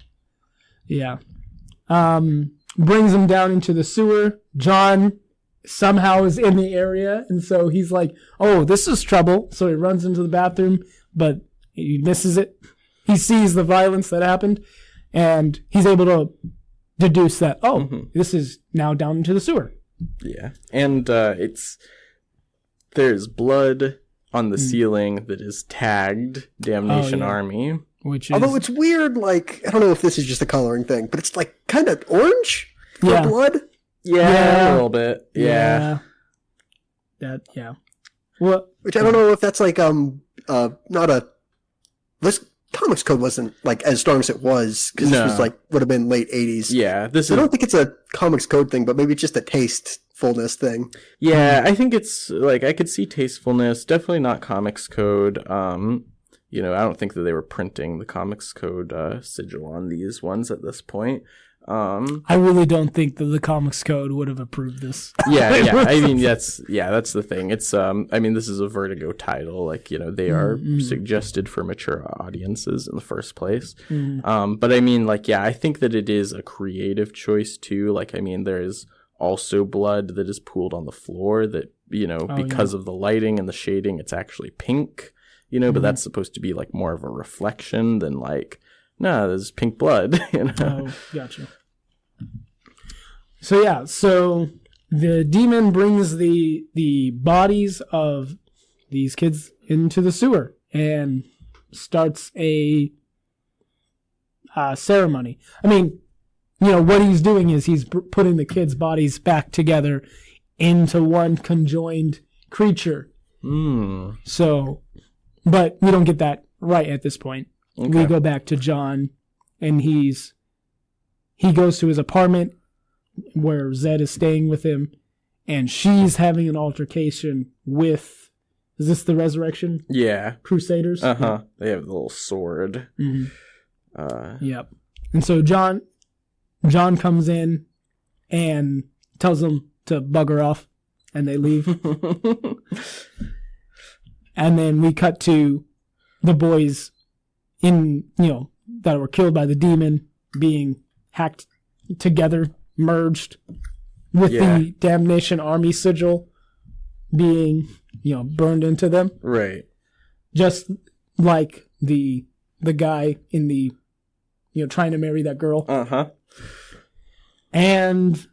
Brings him down into the sewer. John somehow is in the area, and so he's like, oh, this is trouble. So he runs into the bathroom, but he misses it. He sees the violence that happened, and he's able to deduce that, this is now down into the sewer. Yeah. And there's blood on the ceiling that is tagged Damnation Army. Which is... Although it's weird, like, I don't know if this is just a coloring thing, but it's like kind of orange for blood. Yeah, a little bit. Yeah. Well, which I don't know if that's like not a this comics code wasn't like as strong as it was because this was like would have been late 80s. Yeah, I don't think it's a comics code thing, but maybe it's just a tastefulness thing. Yeah, I think it's like I could see tastefulness, definitely not comics code. I don't think that they were printing the comics code sigil on these ones at this point. I really don't think that the comics code would have approved this. Yeah. I mean, that's the thing. It's, I mean, this is a Vertigo title. Like, they are suggested for mature audiences in the first place. But I mean, like, I think that it is a creative choice too. Like, I mean, there is also blood that is pooled on the floor that, because of the lighting and the shading, it's actually pink, but that's supposed to be like more of a reflection than like, no, there's pink blood. Oh, gotcha. So the demon brings the bodies of these kids into the sewer and starts a ceremony. I mean, what he's doing is he's putting the kids' bodies back together into one conjoined creature. So, but we don't get that right at this point. Okay. We go back to John, and he goes to his apartment where Zed is staying with him, and she's having an altercation with, is this the Resurrection? Yeah. Crusaders? Uh-huh. They have the little sword. Yep. And so John comes in and tells them to bugger off, and they leave. And then we cut to the boys that were killed by the demon being hacked together, merged with the Damnation Army sigil being, burned into them. Right. Just like the guy in the, trying to marry that girl. Uh-huh. And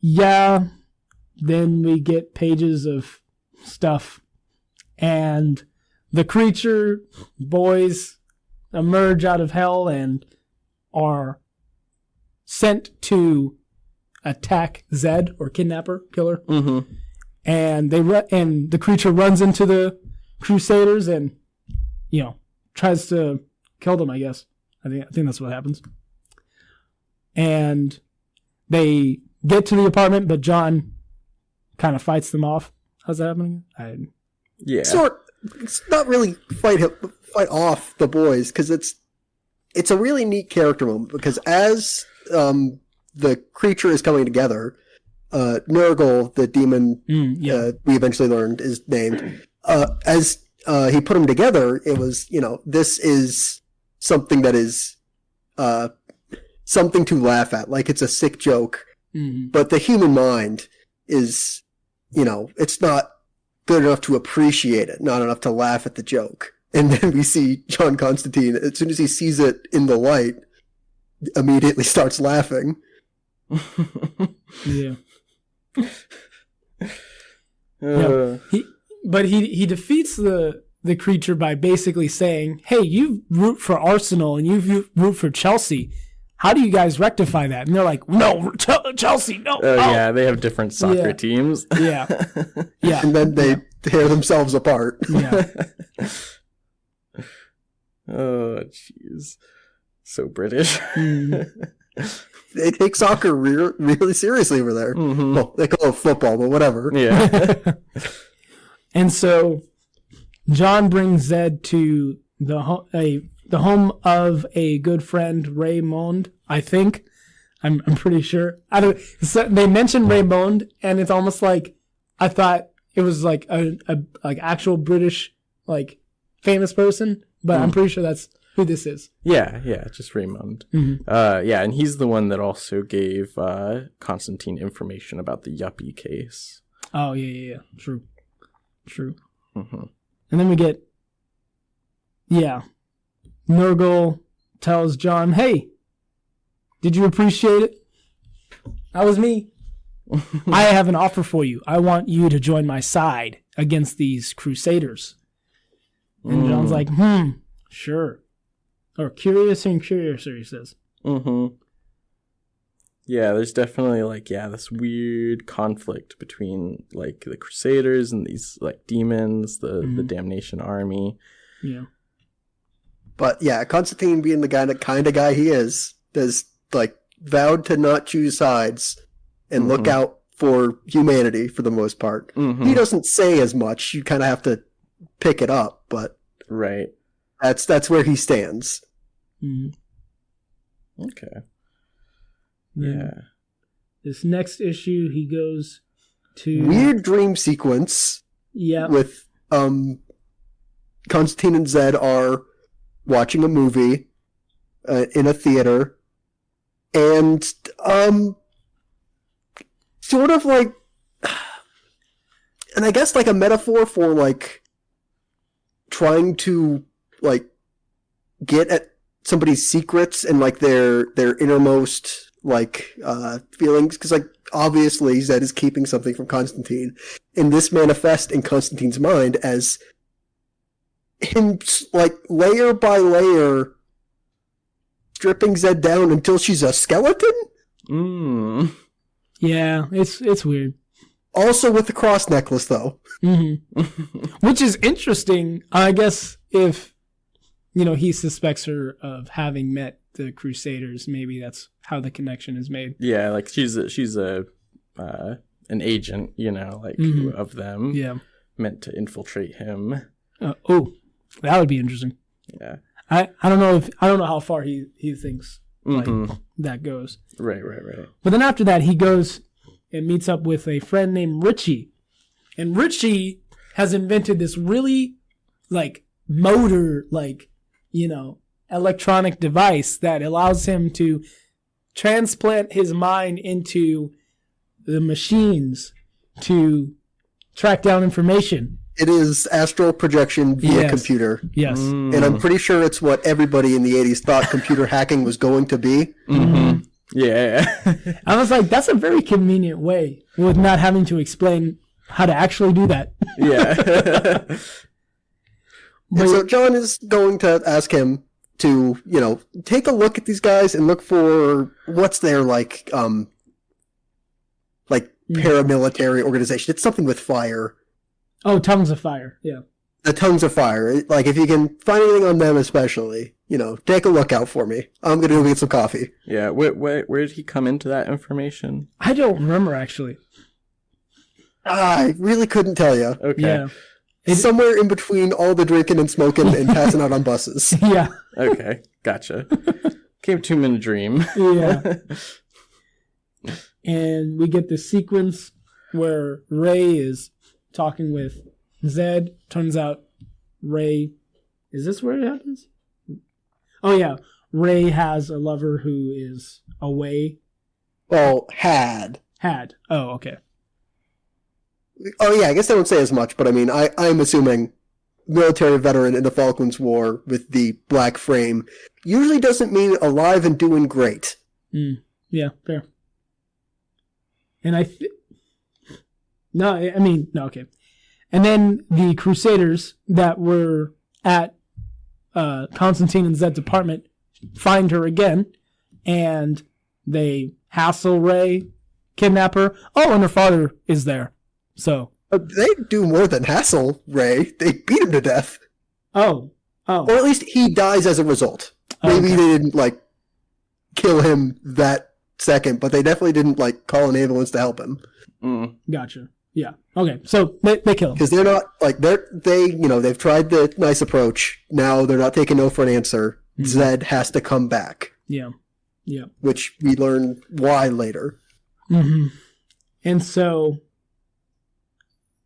then we get pages of stuff, and the creature boys emerge out of hell and are sent to attack Zed, or kidnapper, killer. Mm-hmm. And and the creature runs into the Crusaders and, tries to kill them, I guess. I think that's what happens. And they get to the apartment, but John kind of fights them off. How's that happening? Yeah. It's not really fight off the boys, because it's a really neat character moment, because as the creature is coming together, Nurgle, the demon we eventually learned is named, as he put them together, it was, this is something that is something to laugh at, like it's a sick joke, but the human mind is, it's not good enough to appreciate it, not enough to laugh at the joke. And then we see John Constantine, as soon as he sees it in the light, immediately starts laughing. Yeah. He defeats the creature by basically saying, hey, you root for Arsenal and you root for Chelsea. How do you guys rectify that? And they're like, no, Chelsea, no. Yeah, they have different soccer teams. Yeah. Yeah. And then they tear themselves apart. Yeah. Oh, jeez. So British. They take soccer really seriously over there. Mm-hmm. Well, they call it football, but whatever. Yeah. And so John brings Zed to the home of a good friend, Raymond, I think. I'm pretty sure. They mentioned Raymond, and it's almost like I thought it was like a actual British famous person, but I'm pretty sure that's who this is. Yeah, just Raymond. Mm-hmm. And he's the one that also gave Constantine information about the Yuppie case. Oh, yeah. True. Mm-hmm. And then we get, Nurgle tells John, hey, did you appreciate it? That was me. I have an offer for you. I want you to join my side against these Crusaders. And John's like, sure. Or curiouser, he says. Mm-hmm. Yeah, there's definitely this weird conflict between the Crusaders and these demons, the Damnation Army. Yeah. But yeah, Constantine, being the kind of guy he is, has vowed to not choose sides and look out for humanity for the most part. Mm-hmm. He doesn't say as much. You kind of have to pick it up, but right. That's where he stands. Mm-hmm. Okay. Yeah. This next issue, he goes to weird dream sequence. Yeah. With Constantine and Zed are watching a movie in a theater, and sort of and I guess a metaphor for trying to get at somebody's secrets and their innermost feelings, because obviously Zed is keeping something from Constantine, and this manifests in Constantine's mind as him layer by layer stripping Zed down until she's a skeleton. Yeah, it's weird. Also with the cross necklace, though. Mm-hmm. Which is interesting, I guess, if he suspects her of having met the Crusaders. Maybe that's how the connection is made. Yeah, she's an agent, of them. Yeah, meant to infiltrate him. That would be interesting. Yeah, I don't know how far he thinks that goes. Right. But then after that, he goes and meets up with a friend named Richie, and Richie has invented this really motor electronic device that allows him to transplant his mind into the machines to track down information. It is astral projection via computer. Yes. And I'm pretty sure it's what everybody in the 80s thought computer hacking was going to be. Mm-hmm. Yeah. I was like, that's a very convenient way with not having to explain how to actually do that. Yeah. And so John is going to ask him to, take a look at these guys and look for what's their, paramilitary organization. It's something with fire. Oh, Tongues of Fire, yeah. The Tongues of Fire. Like, if you can find anything on them especially, take a look out for me. I'm going to go get some coffee. Yeah, where did he come into that information? I don't remember, actually. I really couldn't tell you. Okay. Yeah. Somewhere in between all the drinking and smoking and passing out on buses. Yeah. Okay, gotcha. Came to him in a dream. Yeah. And we get this sequence where Ray is talking with Zed. Turns out Ray... Is this where it happens? Oh, yeah. Ray has a lover who is away. Well, had. Oh, okay. Oh, yeah, I guess I don't say as much, but I mean, I'm assuming military veteran in the Falklands War with the black frame usually doesn't mean alive and doing great. Yeah, fair. And no, okay. And then the Crusaders that were at Constantine and Zed's apartment find her again, and they hassle Ray, kidnap her. Oh, and her father is there. So they do more than hassle Ray. They beat him to death. Oh. Or at least he dies as a result. Maybe they didn't, kill him that second, but they definitely didn't, call an ambulance to help him. Gotcha. Yeah. Okay. So they kill him. Because they're not, they've tried the nice approach. Now they're not taking no for an answer. Mm-hmm. Zed has to come back. Yeah. Yeah. Which we learn why later. Mm-hmm. And so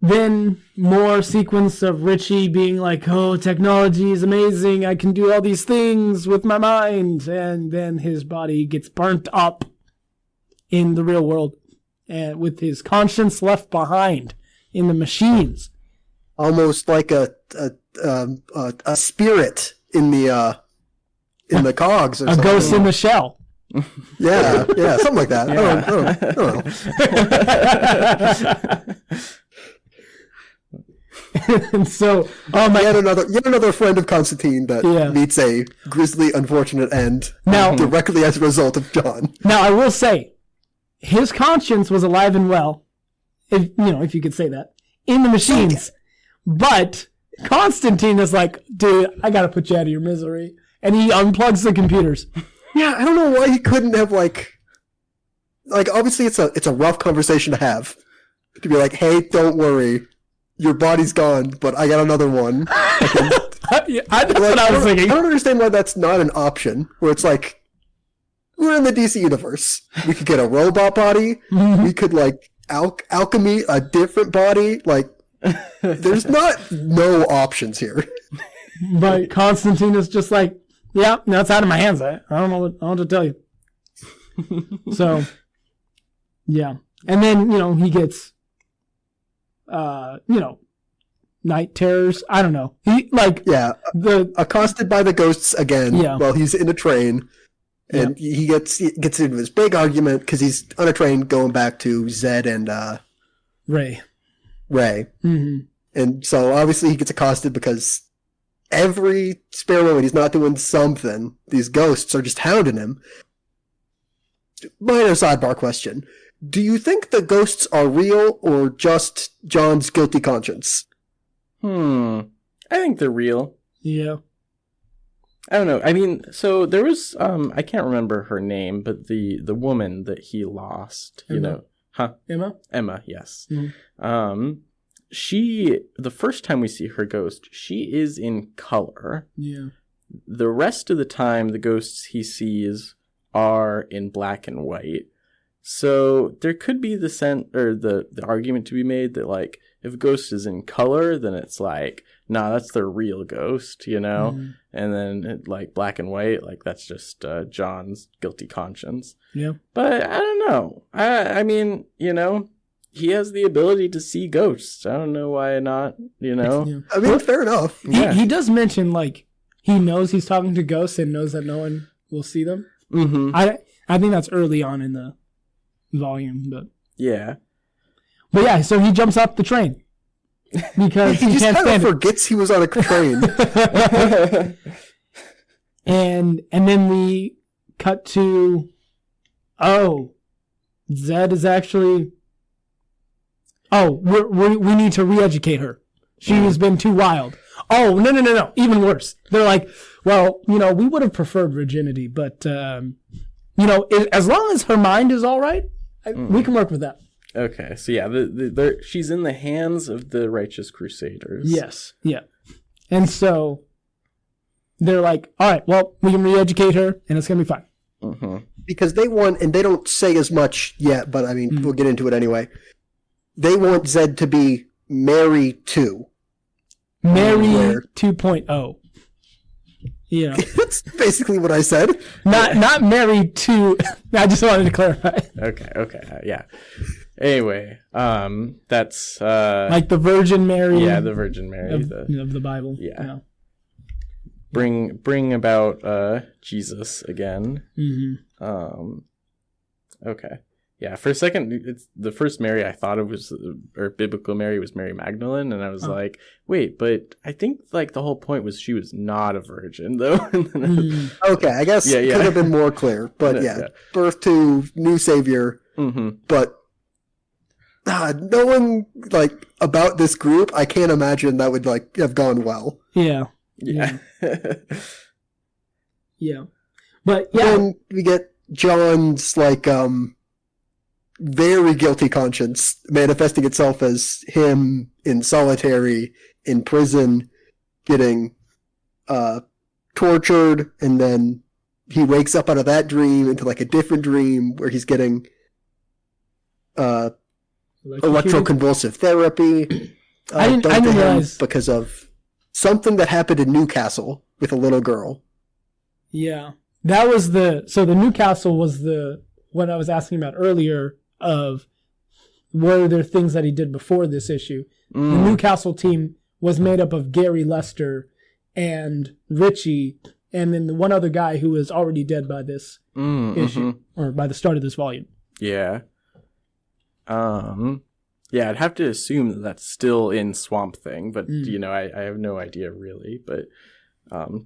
then more sequence of Richie being like, oh, technology is amazing. I can do all these things with my mind. And then his body gets burnt up in the real world, and with his conscience left behind in the machines. Almost like a spirit in the cogs or something. A ghost in the shell. Yeah, something like that. Yeah. I don't know. And so, yet another friend of Constantine that meets a grisly, unfortunate end directly as a result of John. Now, I will say, his conscience was alive and well, if you could say that, in the machines. But Constantine is like, dude, I gotta put you out of your misery. And he unplugs the computers. Yeah, I don't know why he couldn't have, obviously it's a rough conversation to have. To be like, hey, don't worry. Your body's gone, but I got another one. That's what I was thinking. I don't understand why that's not an option. Where it's like, we're in the DC universe. We could get a robot body. Mm-hmm. We could alchemy a different body. There's no options here. But Constantine is just like, yeah, no, it's out of my hands. I don't know what to tell you. So, yeah, and then he gets. Night terrors. I don't know. He accosted by the ghosts again while he's in a train, and he gets into this big argument because he's on a train going back to Zed and Ray. Mm-hmm. And so obviously he gets accosted because every spare moment he's not doing something, these ghosts are just hounding him. Minor sidebar question. Do you think the ghosts are real or just John's guilty conscience? I think they're real. Yeah. I don't know. I mean, so there was, I can't remember her name, but the woman that he lost, Emma. Emma, yes. Mm-hmm. The first time we see her ghost, she is in color. Yeah. The rest of the time, the ghosts he sees are in black and white. So there could be the argument to be made that if a ghost is in color, then it's that's their real ghost, Mm-hmm. And then black and white, that's just John's guilty conscience. Yeah. But I don't know. I mean, he has the ability to see ghosts. I don't know why not, Yeah. I mean, fair enough. He does mention he knows he's talking to ghosts and knows that no one will see them. Mm-hmm. I think that's early on in the volume, but yeah, so he jumps off the train because he just can't kind stand of forgets he was on a train. And then we cut to, Zed is actually, we need to re-educate her. She has been too wild. Oh, no. Even worse. They're like, well, we would have preferred virginity, but, as long as her mind is all right, we can work with that. Okay, so yeah, she's in the hands of the righteous crusaders. Yes, yeah. And so they're like, all right, well, we can re-educate her, and it's going to be fine. Mm-hmm. Because they want, and they don't say as much yet, but I mean, we'll get into it anyway. They want Zed to be Mary 2. Mary 2.0. Yeah. That's basically what I said. Not Mary 2. I just wanted to clarify. Okay, yeah. Anyway, that's like the Virgin Mary. Yeah, the Virgin Mary of the Bible. Yeah. Bring about Jesus again. Mm-hmm. Okay. Yeah, for a second, it's the first Mary I thought of was, or biblical Mary was Mary Magdalene, and I was like, wait, but I think like the whole point was she was not a virgin, though. Okay, I guess it could have been more clear, but birth to new savior. Mm-hmm. But knowing like about this group, I can't imagine that would like have gone well. Yeah. Yeah. But then we get John's like very guilty conscience manifesting itself as him in solitary in prison getting tortured, and then he wakes up out of that dream into like a different dream where he's getting electroconvulsive therapy I didn't realize because of something that happened in Newcastle with a little girl. Yeah. That was the Newcastle was the what I was asking about earlier of were there things that he did before this issue. The Newcastle team was made up of Gary Lester and Richie, and then the one other guy who was already dead by this issue, or by the start of this volume. Yeah. Yeah, I'd have to assume that that's still in Swamp Thing, but, I have no idea really. But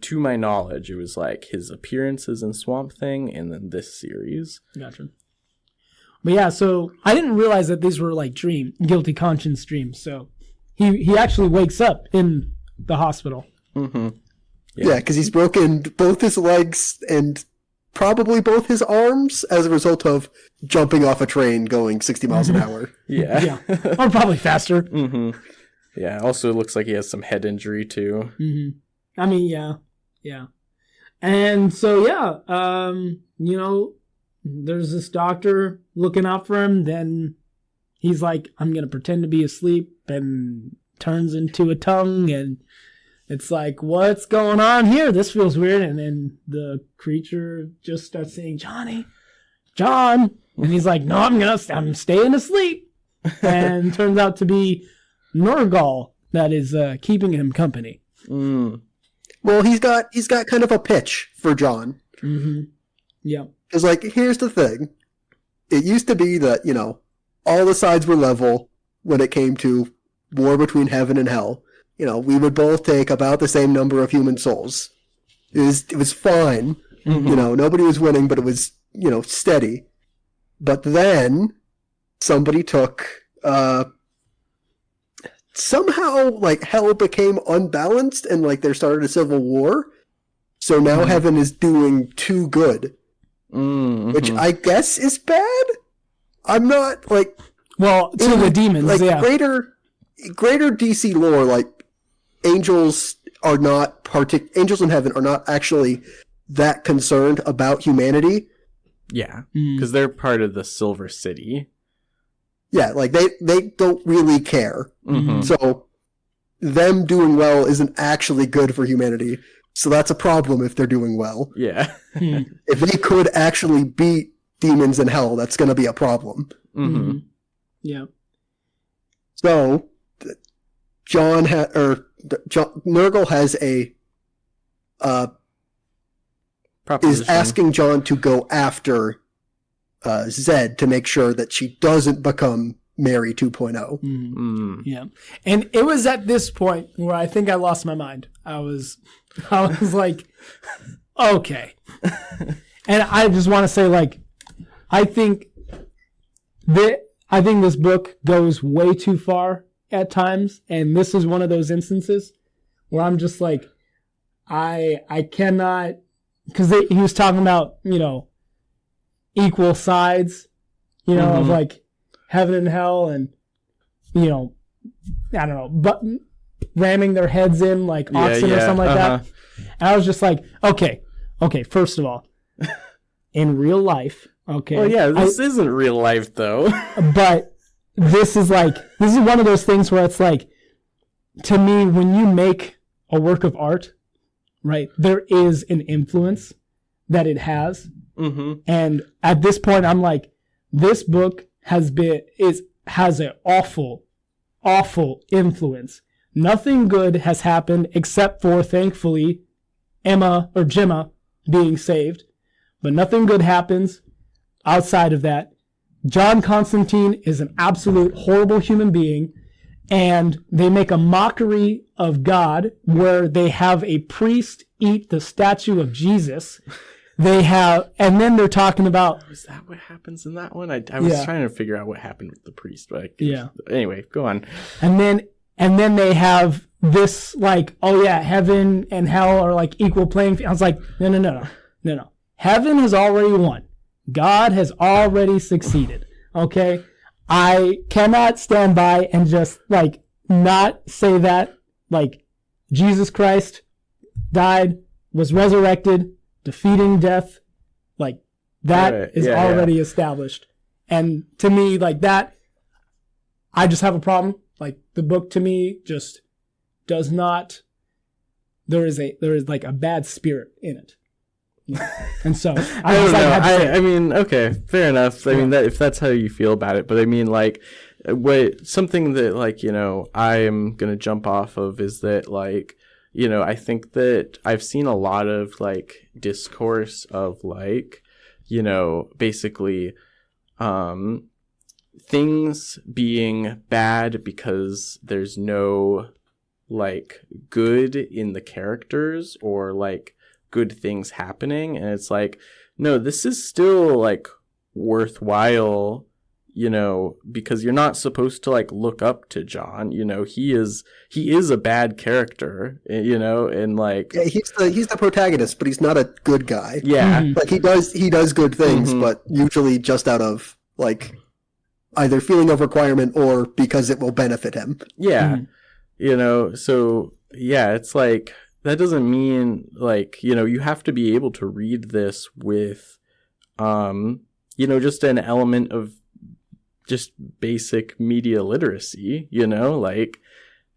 to my knowledge, it was like his appearances in Swamp Thing and then this series. Gotcha. But yeah, so I didn't realize that these were like guilty conscience dreams. So he actually wakes up in the hospital. Mm-hmm. Yeah, because he's broken both his legs and probably both his arms as a result of jumping off a train going 60 miles an hour. Yeah. Or probably faster. Mm-hmm. Yeah, also it looks like he has some head injury too. Mm-hmm. I mean, yeah. And so, there's this doctor looking out for him. Then he's like, I'm going to pretend to be asleep, and turns into a tongue. And it's like, what's going on here? This feels weird. And then the creature just starts saying, John. And he's like, no, I'm staying asleep. And turns out to be Nergal that is keeping him company. Well, he's got kind of a pitch for John. Mm-hmm. Yeah. It's like, here's the thing. It used to be that, all the sides were level when it came to war between heaven and hell. We would both take about the same number of human souls. It was fine. Mm-hmm. Nobody was winning, but it was, steady. But then somebody took, somehow, like, hell became unbalanced and, like, there started a civil war. So now heaven is doing too good. Which I guess is bad? I'm not, like... Well, to the demons, like, yeah. Greater DC lore, like, angels in heaven are not actually that concerned about humanity. Yeah, because they're part of the Silver City. Yeah, like, they don't really care. Mm-hmm. So, them doing well isn't actually good for humanity. So that's a problem if they're doing well. Yeah. If they could actually beat demons in hell, that's going to be a problem. Mm-hmm. Yeah. So, Nergal has is asking John to go after Zed to make sure that she doesn't become Mary 2.0. Yeah. And it was at this point where I think I lost my mind. I was like, okay. And I just want to say, like, I think this book goes way too far at times, and this is one of those instances where I'm just like, I cannot, because he was talking about, you know, equal sides, you know, of like heaven and hell, and, you know, I don't know, but ramming their heads in like oxen or something like that. And I was just like, okay, first of all, in real life, okay. Well, yeah, this isn't real life though. But this is one of those things where it's like, to me, when you make a work of art, right, there is an influence that it has. And at this point, I'm like, this book has an awful influence. Nothing good has happened except for, thankfully, Gemma being saved. But nothing good happens outside of that. John Constantine is an absolute horrible human being, and they make a mockery of God where they have a priest eat the statue of Jesus. And then they're talking about... Is that what happens in that one? I was trying to figure out what happened with the priest. But anyway, go on. And then they have this, like, oh yeah, heaven and hell are like equal playing field. I was like, no. Heaven has already won. God has already succeeded. Okay? I cannot stand by and just, like, not say that. Like, Jesus Christ died, was resurrected, defeating death. Like, that is already established. And to me, like, that, I just have a problem. Like, the book to me just does not, there is like a bad spirit in it. And so I don't know. I mean, okay, fair enough. I mean, that if that's how you feel about it, but I mean, like, something that, like, you know, I am gonna jump off of is that, like, you know, I think that I've seen a lot of, like, discourse of, like, you know, basically, things being bad because there's no, like, good in the characters or, like, good things happening. And it's like, no, this is still, like, worthwhile, you know, because you're not supposed to, like, look up to John. You know, he is a bad character, you know, and, like, yeah, he's the protagonist, but he's not a good guy. Yeah. Like, he does good things, but usually just out of, like, either feeling of requirement or because it will benefit him. Yeah. You know, so yeah, it's like, that doesn't mean, like, you know, you have to be able to read this with, you know, just an element of just basic media literacy, you know, like,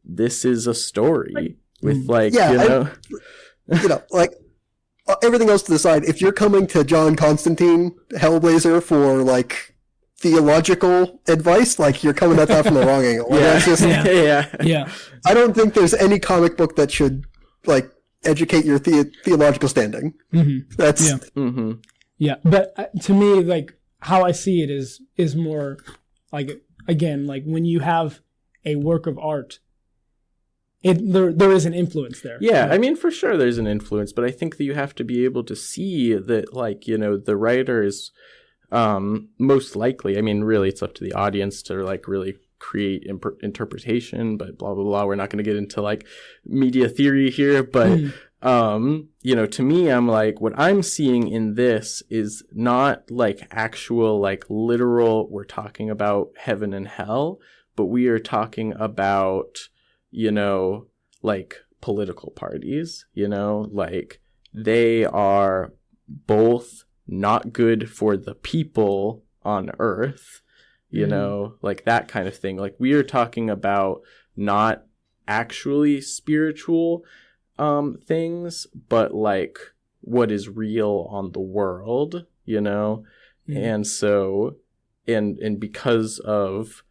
this is a story with, like, you know. You know, like, everything else to the side, if you're coming to John Constantine Hellblazer for, like, theological advice, like, you're coming at that from the wrong angle. Yeah. I don't think there's any comic book that should, like, educate your theological standing. That's but to me, like, how I see it is more like, again, like, when you have a work of art, there is an influence there. Yeah, I mean, for sure there's an influence, but I think that you have to be able to see that, like, you know, the writer is most likely, I mean, really it's up to the audience to, like, really create interpretation, but blah blah blah, we're not going to get into, like, media theory here, but you know, to me, I'm like, what I'm seeing in this is not, like, actual, like, literal, we're talking about heaven and hell, but we are talking about, you know, like, political parties, you know, like, they are both not good for the people on earth, you know, like, that kind of thing. Like, we are talking about not actually spiritual things, but, like, what is real on the world, you know. And so, and because of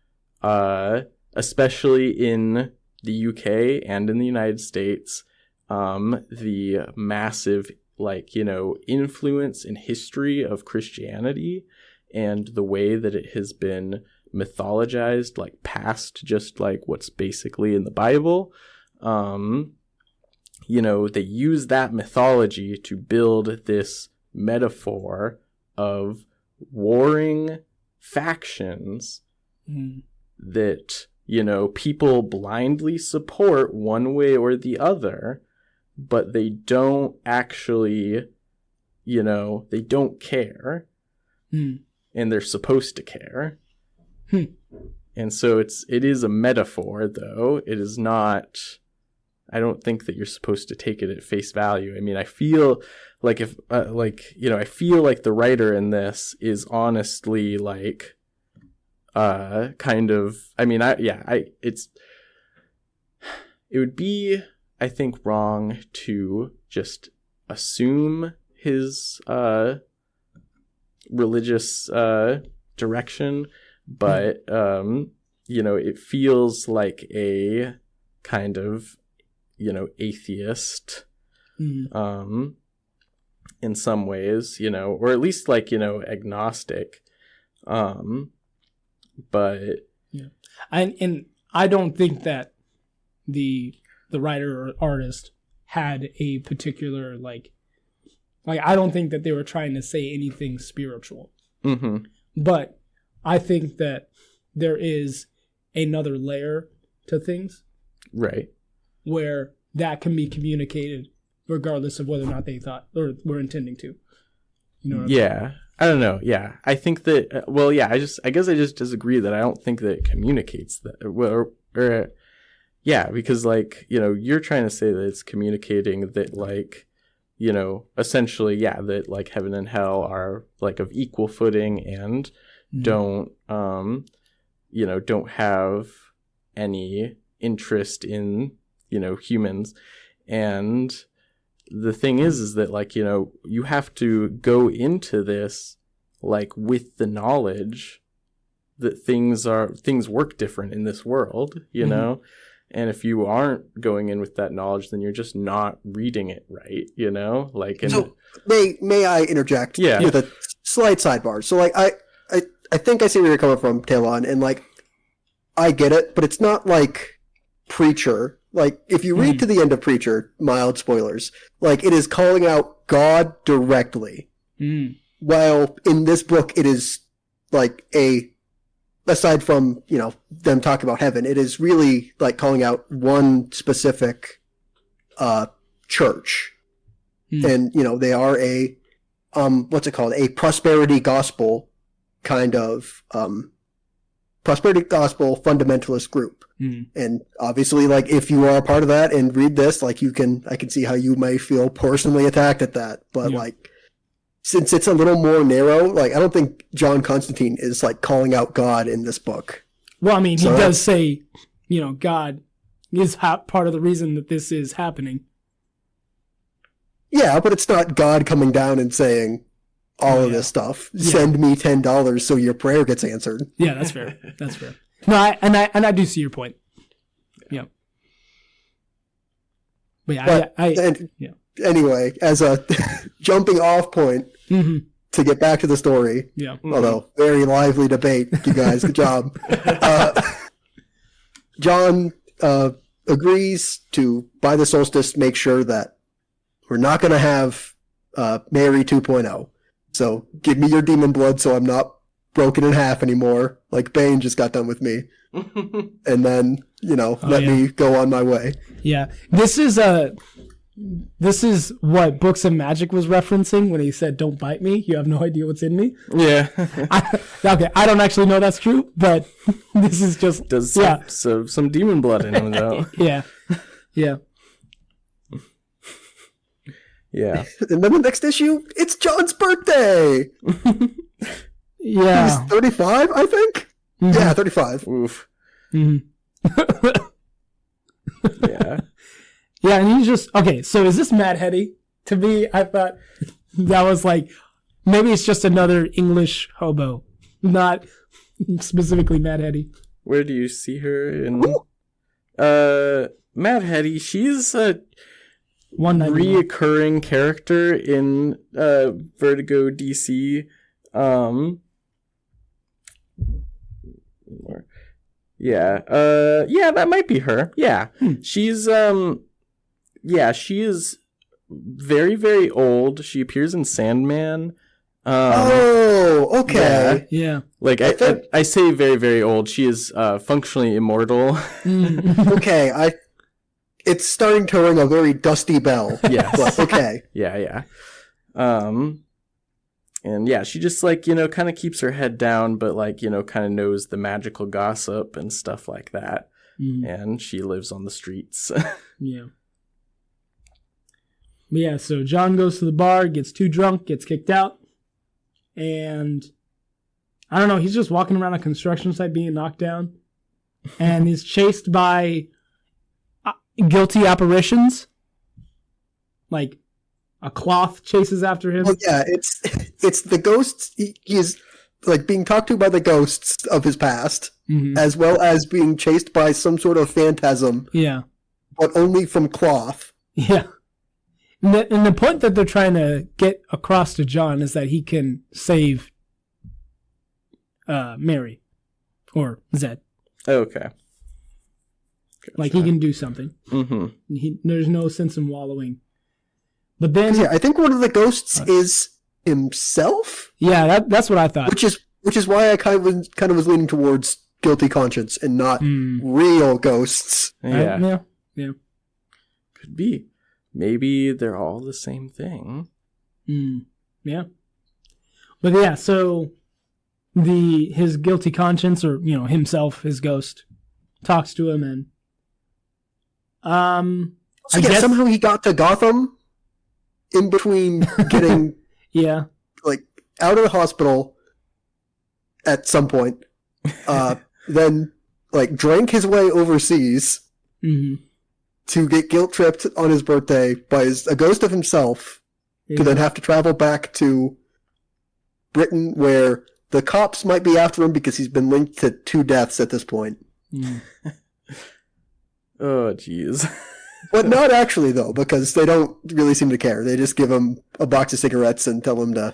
especially in the UK and in the United States, the massive, like, you know, influence and history of Christianity and the way that it has been mythologized, like, past just, like, what's basically in the Bible, you know, they use that mythology to build this metaphor of warring factions that, you know, people blindly support one way or the other, but they don't actually, you know, they don't care. And they're supposed to care. And so it is a metaphor, though. It is not, I don't think that you're supposed to take it at face value. I mean, I feel like I feel like the writer in this is honestly like, kind of, I mean, it would be, I think, wrong to just assume his, religious, direction, but, you know, it feels like a kind of, you know, atheist, in some ways, you know, or at least like, you know, agnostic, but yeah, and I don't think that the writer or artist had a particular like I don't think that they were trying to say anything spiritual, but I think that there is another layer to things, right, where that can be communicated regardless of whether or not they thought or were intending to. You know? Yeah, I don't know. Yeah, I think that. Well, yeah, I guess I just disagree that I don't think that it communicates that. Well, or yeah, because like, you know, you're trying to say that it's communicating that like, you know, essentially, yeah, that like heaven and hell are like of equal footing and don't, you know, don't have any interest in, you know, humans. And the thing is that like, you know, you have to go into this like with the knowledge that things work different in this world, you know? And if you aren't going in with that knowledge, then you're just not reading it right, you know? Like, and so may I interject with a slight sidebar? So like I think I see where you're coming from, Talon, and like I get it, but it's not like Preacher. Like if you read to the end of Preacher, mild spoilers, like it is calling out God directly. While in this book it is like aside from, you know, them talking about heaven, it is really like calling out one specific church. And, you know, they are a what's it called? A prosperity gospel kind of prosperity gospel fundamentalist group. And obviously, like, if you are a part of that and read this, like, I can see how you may feel personally attacked at that. But like, since it's a little more narrow, like, I don't think John Constantine is like calling out God in this book. Well, I mean, he does say, you know, God is part of the reason that this is happening. Yeah, but it's not God coming down and saying all of this stuff. Send me $10 so your prayer gets answered. Yeah, that's fair. That's fair. No, I do see your point. Yeah. But yeah, anyway, as a jumping off point to get back to the story, although very lively debate, you guys, good job. John agrees to, by the solstice, make sure that we're not going to have Mary 2.0. So give me your demon blood so I'm not broken in half anymore, like Bane just got done with me. And then, you know, let me go on my way. Yeah. This is what Books of Magic was referencing when he said, "Don't bite me. You have no idea what's in me." Yeah. I don't actually know that's true, but this is just some demon blood in him though. Yeah. Yeah. And then the next issue, it's John's birthday. Yeah. He's 35, I think. Yeah, 35. Oof. Yeah. Yeah, and he's just, okay, so is this Mad Hetty? To me, I thought that was like, maybe it's just another English hobo, not specifically Mad Hetty. Where do you see her in? Mad Hetty, she's a reoccurring character in Vertigo DC. Yeah, that might be her. Yeah. She's Yeah, she is very, very old. She appears in Sandman. Okay. Yeah. Like, I say very, very old. She is functionally immortal. Okay, it's starting to ring a very dusty bell. Yes. But okay. Yeah. And yeah, she just like, kind of keeps her head down, but like, kind of knows the magical gossip and stuff like that. And she lives on the streets. Yeah. But yeah, so John goes to the bar, gets too drunk, gets kicked out. And I don't know, he's just walking around a construction site being knocked down. And he's chased by guilty apparitions. Like a cloth chases after him. Well, yeah, it's the ghosts. He's like being talked to by the ghosts of his past, as well as being chased by some sort of phantasm. Yeah. But only from cloth. Yeah. And the point that they're trying to get across to John is that he can save Mary or Zed. Okay. Gotcha. Like he can do something. There's no sense in wallowing. But then, yeah, I think one of the ghosts is himself. Yeah, that's what I thought. Which is why I kind of was leaning towards guilty conscience and not real ghosts. Yeah. Yeah. Could be. Maybe they're all the same thing. Yeah. But yeah, so his guilty conscience, or himself, his ghost, talks to him, and I guess somehow he got to Gotham in between getting like out of the hospital at some point, then like drank his way overseas. To get guilt-tripped on his birthday by a ghost of himself, to then have to travel back to Britain, where the cops might be after him because he's been linked to 2 deaths at this point. Oh, jeez. But not actually, though, because they don't really seem to care. They just give him a box of cigarettes and tell him to,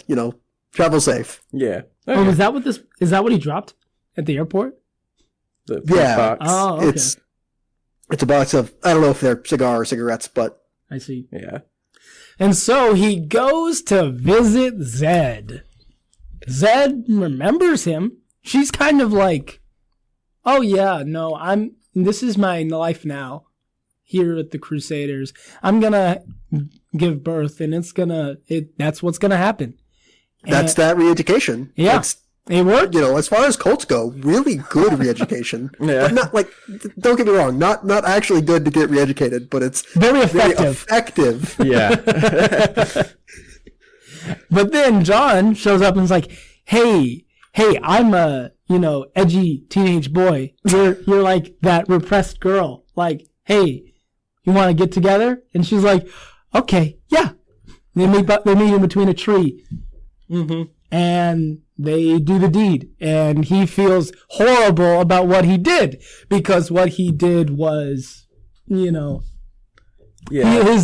travel safe. Yeah. Okay. Oh, is that what he dropped at the airport? The box. Oh, okay. It's a box of, I don't know if they're cigar or cigarettes, but... I see. Yeah. And so he goes to visit Zed. Zed remembers him. She's kind of like, oh yeah, no, this is my life now. Here at the Crusaders. I'm gonna give birth and that's what's gonna happen. That's that re-education. Yeah. It worked. As far as cults go, really good re-education. Yeah. But not don't get me wrong, not actually good to get re-educated, but it's very effective. Very effective. Yeah. But then John shows up and is like, hey, I'm a, edgy teenage boy. You're like that repressed girl. Like, hey, you want to get together? And she's like, okay, yeah. They meet in between a tree. And they do the deed, and he feels horrible about what he did, because what he did was, his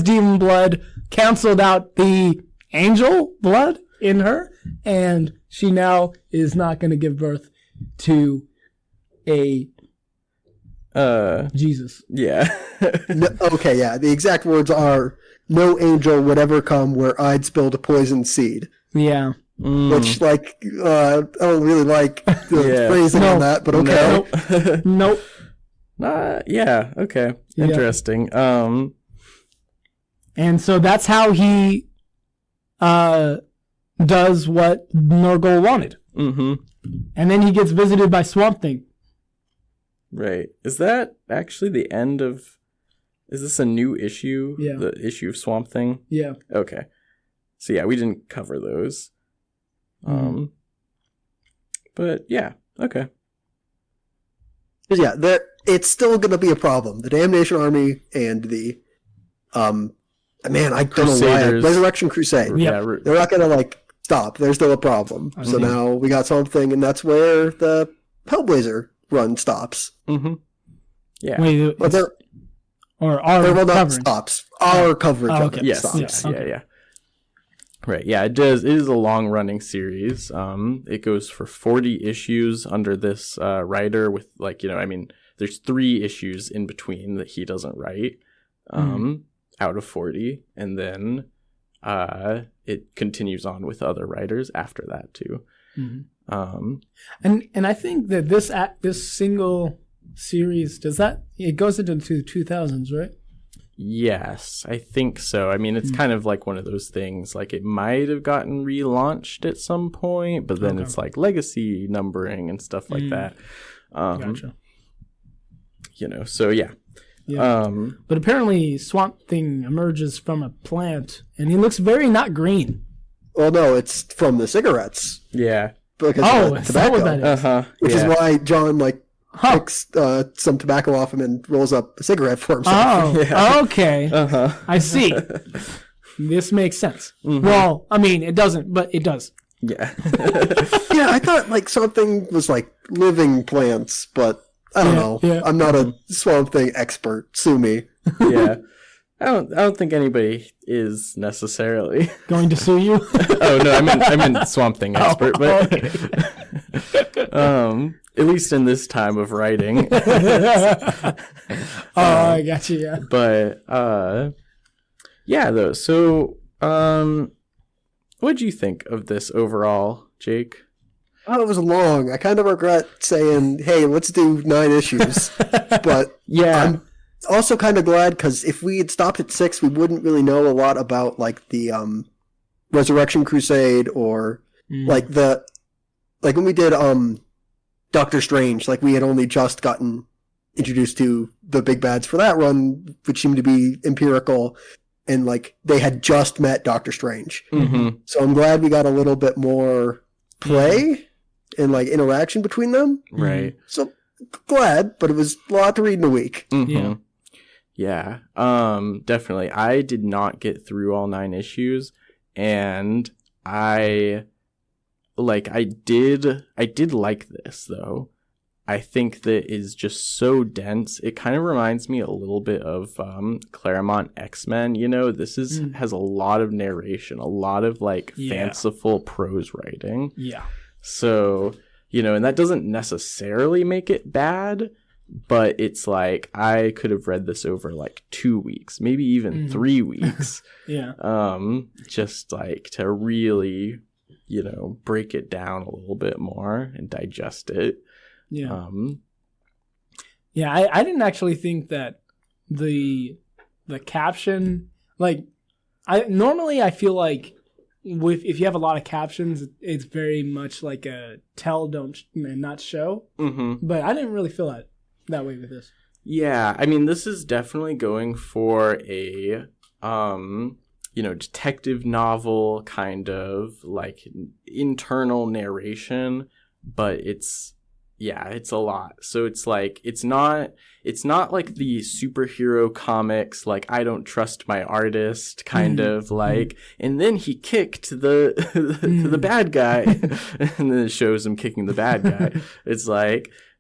demon blood canceled out the angel blood in her, and she now is not going to give birth to a Jesus. Yeah. No, okay, yeah. The exact words are, no angel would ever come where I'd spilled a poisoned seed. Yeah. Which, I don't really like the phrasing on that, but okay. Nope. Yeah, okay. Interesting. And so that's how he does what Nurgle wanted. And then he gets visited by Swamp Thing. Right. Is that actually the end of... Is this a new issue? Yeah. The issue of Swamp Thing? Yeah. Okay. So yeah, we didn't cover those. But yeah, okay. Yeah, it's still going to be a problem. The Damnation Army and the, I don't know why, Resurrection Crusade. Yeah. They're not going to stop. There's still a problem. So now we got something, and that's where the Hellblazer run stops. Yeah. Wait, but our coverage stops. Our coverage of it yes, stops. Yes, yeah. Right, yeah, it does. It is a long-running series. It goes for 40 issues under this writer with, there's 3 issues in between that he doesn't write. out of 40, and then it continues on with other writers after that too. And I think that this single series it goes into the 2000s, right? Yes, I think so. I mean, it's kind of like one of those things, like it might have gotten relaunched at some point, but then it's like legacy numbering and stuff like that. Gotcha. So yeah. But apparently Swamp Thing emerges from a plant, and he looks very not green. Well, no, it's from the cigarettes. Yeah. Because is that what that is? Which is why John picks some tobacco off him and rolls up a cigarette for himself. Okay. I see. This makes sense. Well, I mean, it doesn't, but it does. Yeah. Yeah, I thought something was living plants, but I don't know. Yeah. I'm not a Swamp Thing expert. Sue me. Yeah. I don't think anybody is necessarily going to sue you. Oh no, I meant Swamp Thing expert, but at least in this time of writing. I got you. Yeah. But yeah, though. So, what did you think of this overall, Jake? Oh, it was long. I kind of regret saying, "Hey, let's do 9 issues," but yeah. I'm also kind of glad, because if we had stopped at 6, we wouldn't really know a lot about the Resurrection Crusade, or when we did Doctor Strange, we had only just gotten introduced to the big bads for that run, which seemed to be empirical, and they had just met Doctor Strange. So I'm glad we got a little bit more play and interaction between them. Right. So glad, but it was a lot to read in a week. Yeah, definitely. I did not get through all 9 issues, and I did like this, though. I think that is just so dense. It kind of reminds me a little bit of Claremont X-Men. This has a lot of narration, a lot of fanciful prose writing. Yeah. So, and that doesn't necessarily make it bad, but it's I could have read this over 2 weeks, maybe even 3 weeks. Yeah. Just to really, break it down a little bit more and digest it. Yeah. I didn't actually think that the caption, I feel if you have a lot of captions, it's very much like a tell, don't, and not show. But I didn't really feel that way with this. Yeah, I mean, this is definitely going for a detective novel kind of internal narration, but it's a lot. So it's it's not like the superhero comics, I don't trust my artist kind of and then he kicked the bad guy and then it shows him kicking the bad guy. It's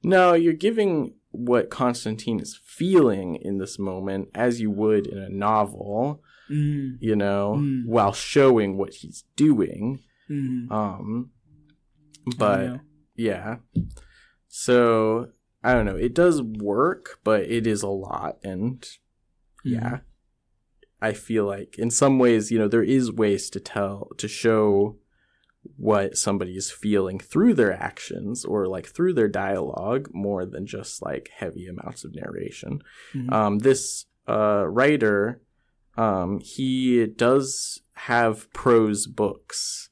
no, you're giving what Constantine is feeling in this moment as you would in a novel, while showing what he's doing. But yeah. So, I don't know. It does work, but it is a lot. And yeah, I feel in some ways, there is ways to show what somebody is feeling through their actions or through their dialogue more than just heavy amounts of narration. This writer, he does have prose books.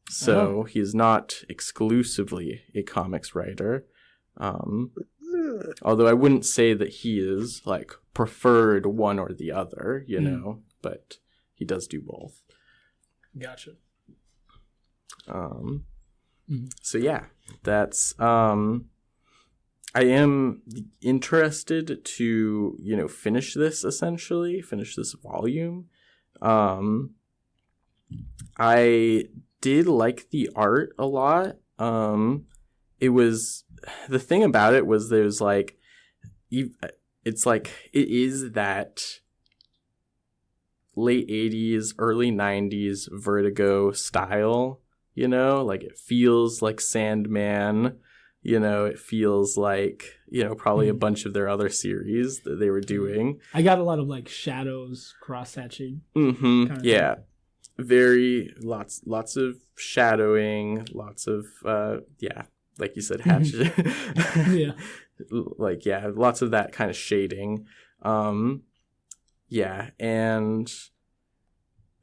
So he's not exclusively a comics writer. Although I wouldn't say that he is preferred one or the other, but he does do both. Gotcha. So yeah, that's I am interested to finish this volume. I did like the art a lot. It was, the thing about it was there's it's it is that late 80s, early 90s Vertigo style, it feels like Sandman, You know, it feels like, you know, probably a bunch of their other series that they were doing. I got a lot of like shadows cross-hatching. Yeah. Very lots of shadowing, lots of like you said, hatch. Yeah. Like, yeah, lots of that kind of shading. Yeah, and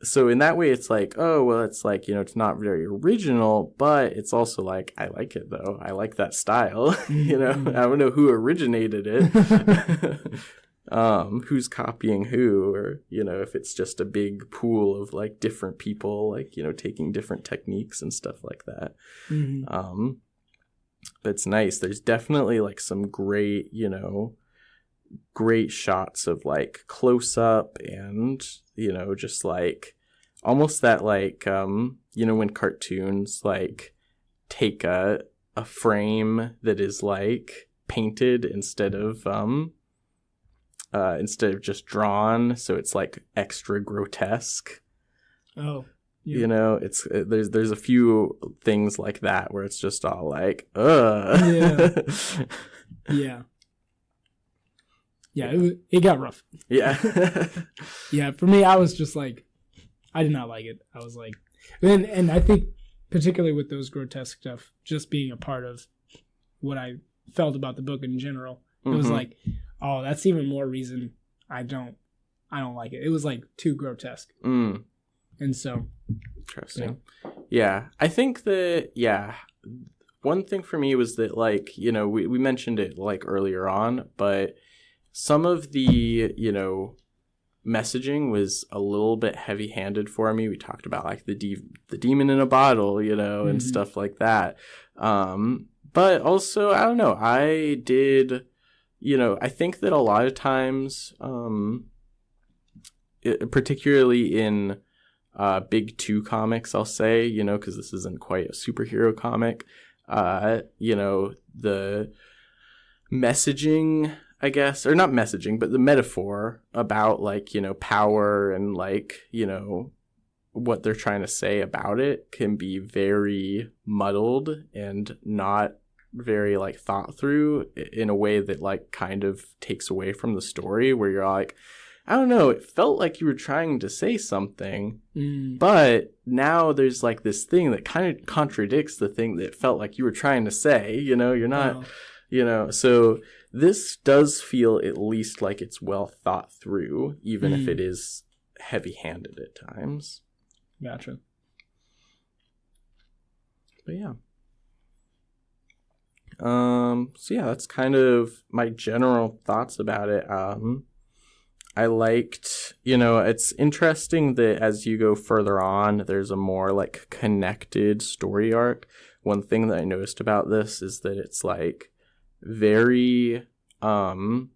so in that way, it's like, oh, well, it's like, you know, it's not very original, but it's also like, I like it, though. I like that style. You know, I don't know who originated it, who's copying who, or, you know, if it's just a big pool of, like, different people, like, you know, taking different techniques and stuff like that. That's nice. There's definitely, like, some great, you know, great shots of like close up and, you know, just like almost that like you know, when cartoons like take a frame that is like painted instead of just drawn, so it's like extra grotesque. Yeah. You know, it's there's a few things like that where it's just all like yeah. Yeah, it got rough. Yeah. Yeah, for me, I was just like, I did not like it. I was like, and I think particularly with those grotesque stuff, just being a part of what I felt about the book in general, it was like, oh, that's even more reason I don't like it. It was like too grotesque. And so. Interesting. Yeah. I think that, one thing for me was that, like, you know, we mentioned it like earlier on, but some of the, you know, messaging was a little bit heavy-handed for me. We talked about like the demon in a bottle, you know, and stuff like that. But also, I don't know, I did, you know, I think that a lot of times, particularly in big two comics, I'll say, you know, because this isn't quite a superhero comic, you know, the messaging, I guess, or not messaging, but the metaphor about like, you know, power and like, you know, what they're trying to say about it can be very muddled and not very like thought through in a way that like kind of takes away from the story, where you're like, I don't know, it felt like you were trying to say something, but now there's like this thing that kind of contradicts the thing that felt like you were trying to say, you know, you're not, you know, so this does feel at least like it's well thought through, even if it is heavy-handed at times. Gotcha. But yeah. So yeah, that's kind of my general thoughts about it. I liked, you know, it's interesting that as you go further on, there's a more like connected story arc. One thing that I noticed about this is that it's like very of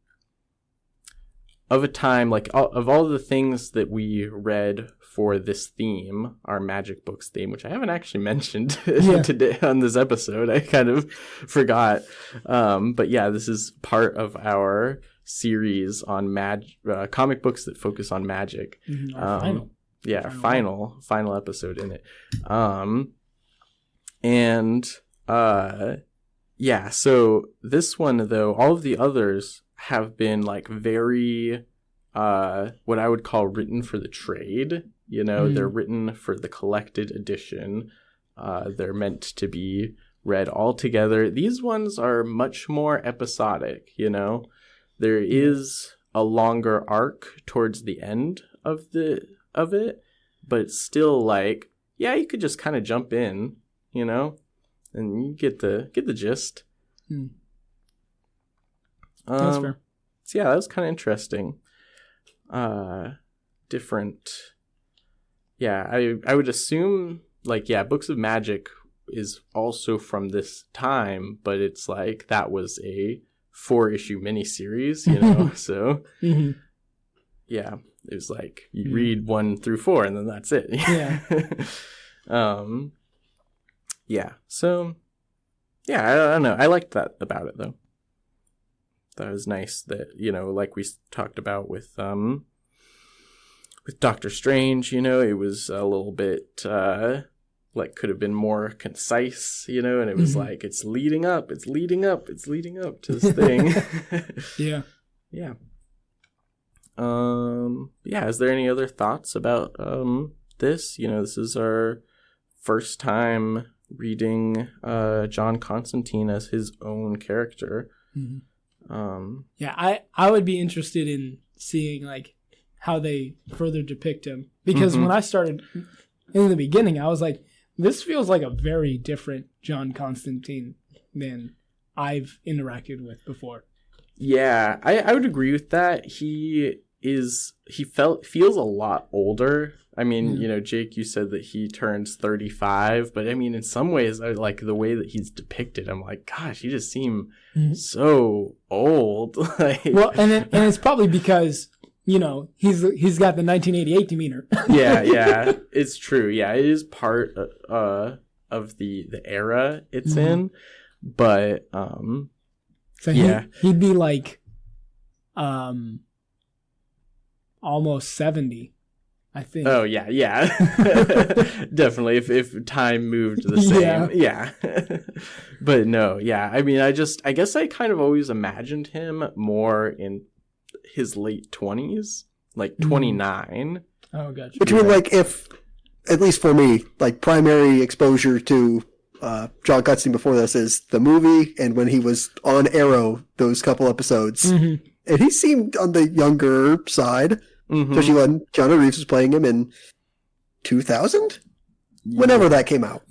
a time, like of all the things that we read for this theme, our magic books theme, which I haven't actually mentioned today on this episode, I kind of forgot, but yeah, this is part of our series on comic books that focus on magic. Final episode in it. So this one, though, all of the others have been like very what I would call written for the trade. You know, they're written for the collected edition. They're meant to be read all together. These ones are much more episodic, you know. There is a longer arc towards the end of it, but it's still like, yeah, you could just kind of jump in, you know, and you get the gist. That's fair. So yeah, that was kind of interesting. Different. Yeah, I would assume like, yeah, Books of Magic is also from this time, but it's like that was a 4-issue miniseries, you know, so yeah, it was like you read 1 through 4 and then that's it. So yeah, I don't know, I liked that about it though. That was nice that, you know, like we talked about with Doctor Strange, you know, it was a little bit like could have been more concise, you know, and it was like it's leading up to this thing. Yeah. Yeah. Yeah, is there any other thoughts about this? You know, this is our first time reading John Constantine as his own character. Yeah, I would be interested in seeing like how they further depict him, because when I started in the beginning, I was like, this feels like a very different John Constantine than I've interacted with before. Yeah, I would agree with that. He feels a lot older. I mean, you know, Jake, you said that he turns 35, but I mean, in some ways, I like the way that he's depicted. I'm like, gosh, he just seems so old. Like, well, and it's probably because, you know, he's got the 1988 demeanor. yeah, it's true. Yeah, it is part of the era it's in, but so he'd be like almost 70, I think. Oh yeah. Definitely if time moved the same. Yeah. But no, yeah. I mean, I guess I kind of always imagined him more in his late 20s, like 29. Oh, gotcha. Which mean, like, if, at least for me, like, primary exposure to John Constantine before this is the movie, and when he was on Arrow, those couple episodes. And he seemed on the younger side, especially when Keanu Reeves was playing him in 2000? Whenever that came out.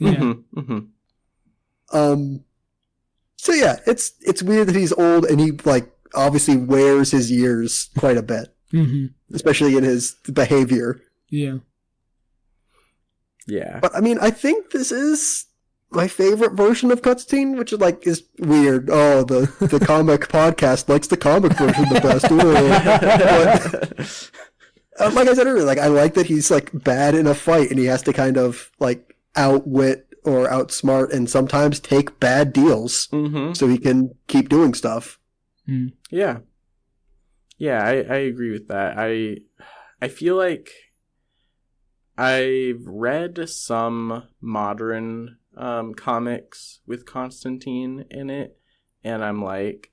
So yeah, it's weird that he's old, and he, like, obviously wears his years quite a bit. Especially in his behavior. Yeah. But I mean, I think this is my favorite version of Constantine, which is like is weird. Oh, the comic podcast likes the comic version the best. But, like I said earlier, like I like that he's like bad in a fight and he has to kind of like outwit or outsmart and sometimes take bad deals so he can keep doing stuff. Yeah, I agree with that. I feel like I've read some modern comics with Constantine in it, and I'm like,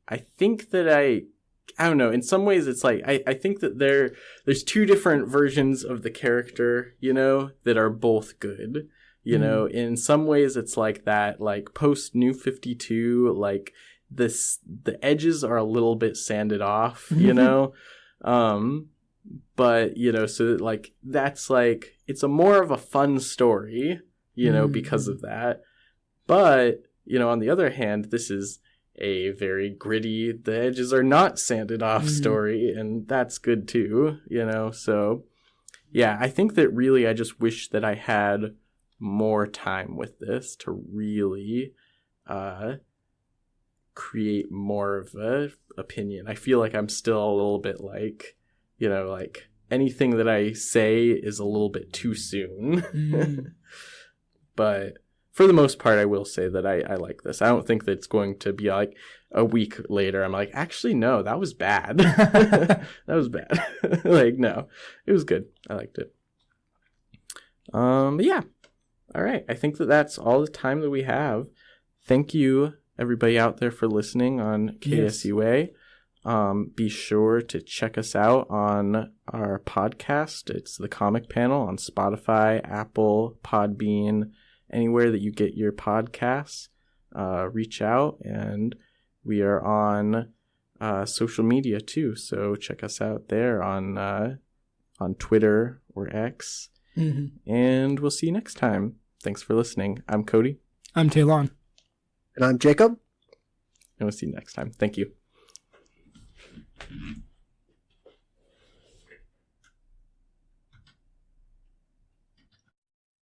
I think that I don't know, in some ways it's like I think that there's two different versions of the character, you know, that are both good. You know, in some ways it's like that, like post New 52, like the edges are a little bit sanded off, you know. But, you know, so like that's like it's a more of a fun story, you know, because of that. But, you know, on the other hand, this is a very gritty, the edges are not sanded off story, and that's good too, you know. So yeah, I think that really I just wish that I had more time with this to really create more of a opinion. I feel like I'm still a little bit like, you know, like anything that I say is a little bit too soon. But for the most part, I will say that I like this. I don't think that it's going to be like a week later I'm like, actually, no, that was bad. That was bad. Like, no, it was good. I liked it. But yeah. All right. I think that that's all the time that we have. Thank you, everybody out there, for listening on KSUA. Be sure to check us out on our podcast. It's The Comic Panel on Spotify, Apple, Podbean, anywhere that you get your podcasts. Reach out, and we are on social media too. So check us out there on Twitter or X. And we'll see you next time. Thanks for listening. I'm Cody. I'm Taylon. And I'm Jacob. And we'll see you next time. Thank you.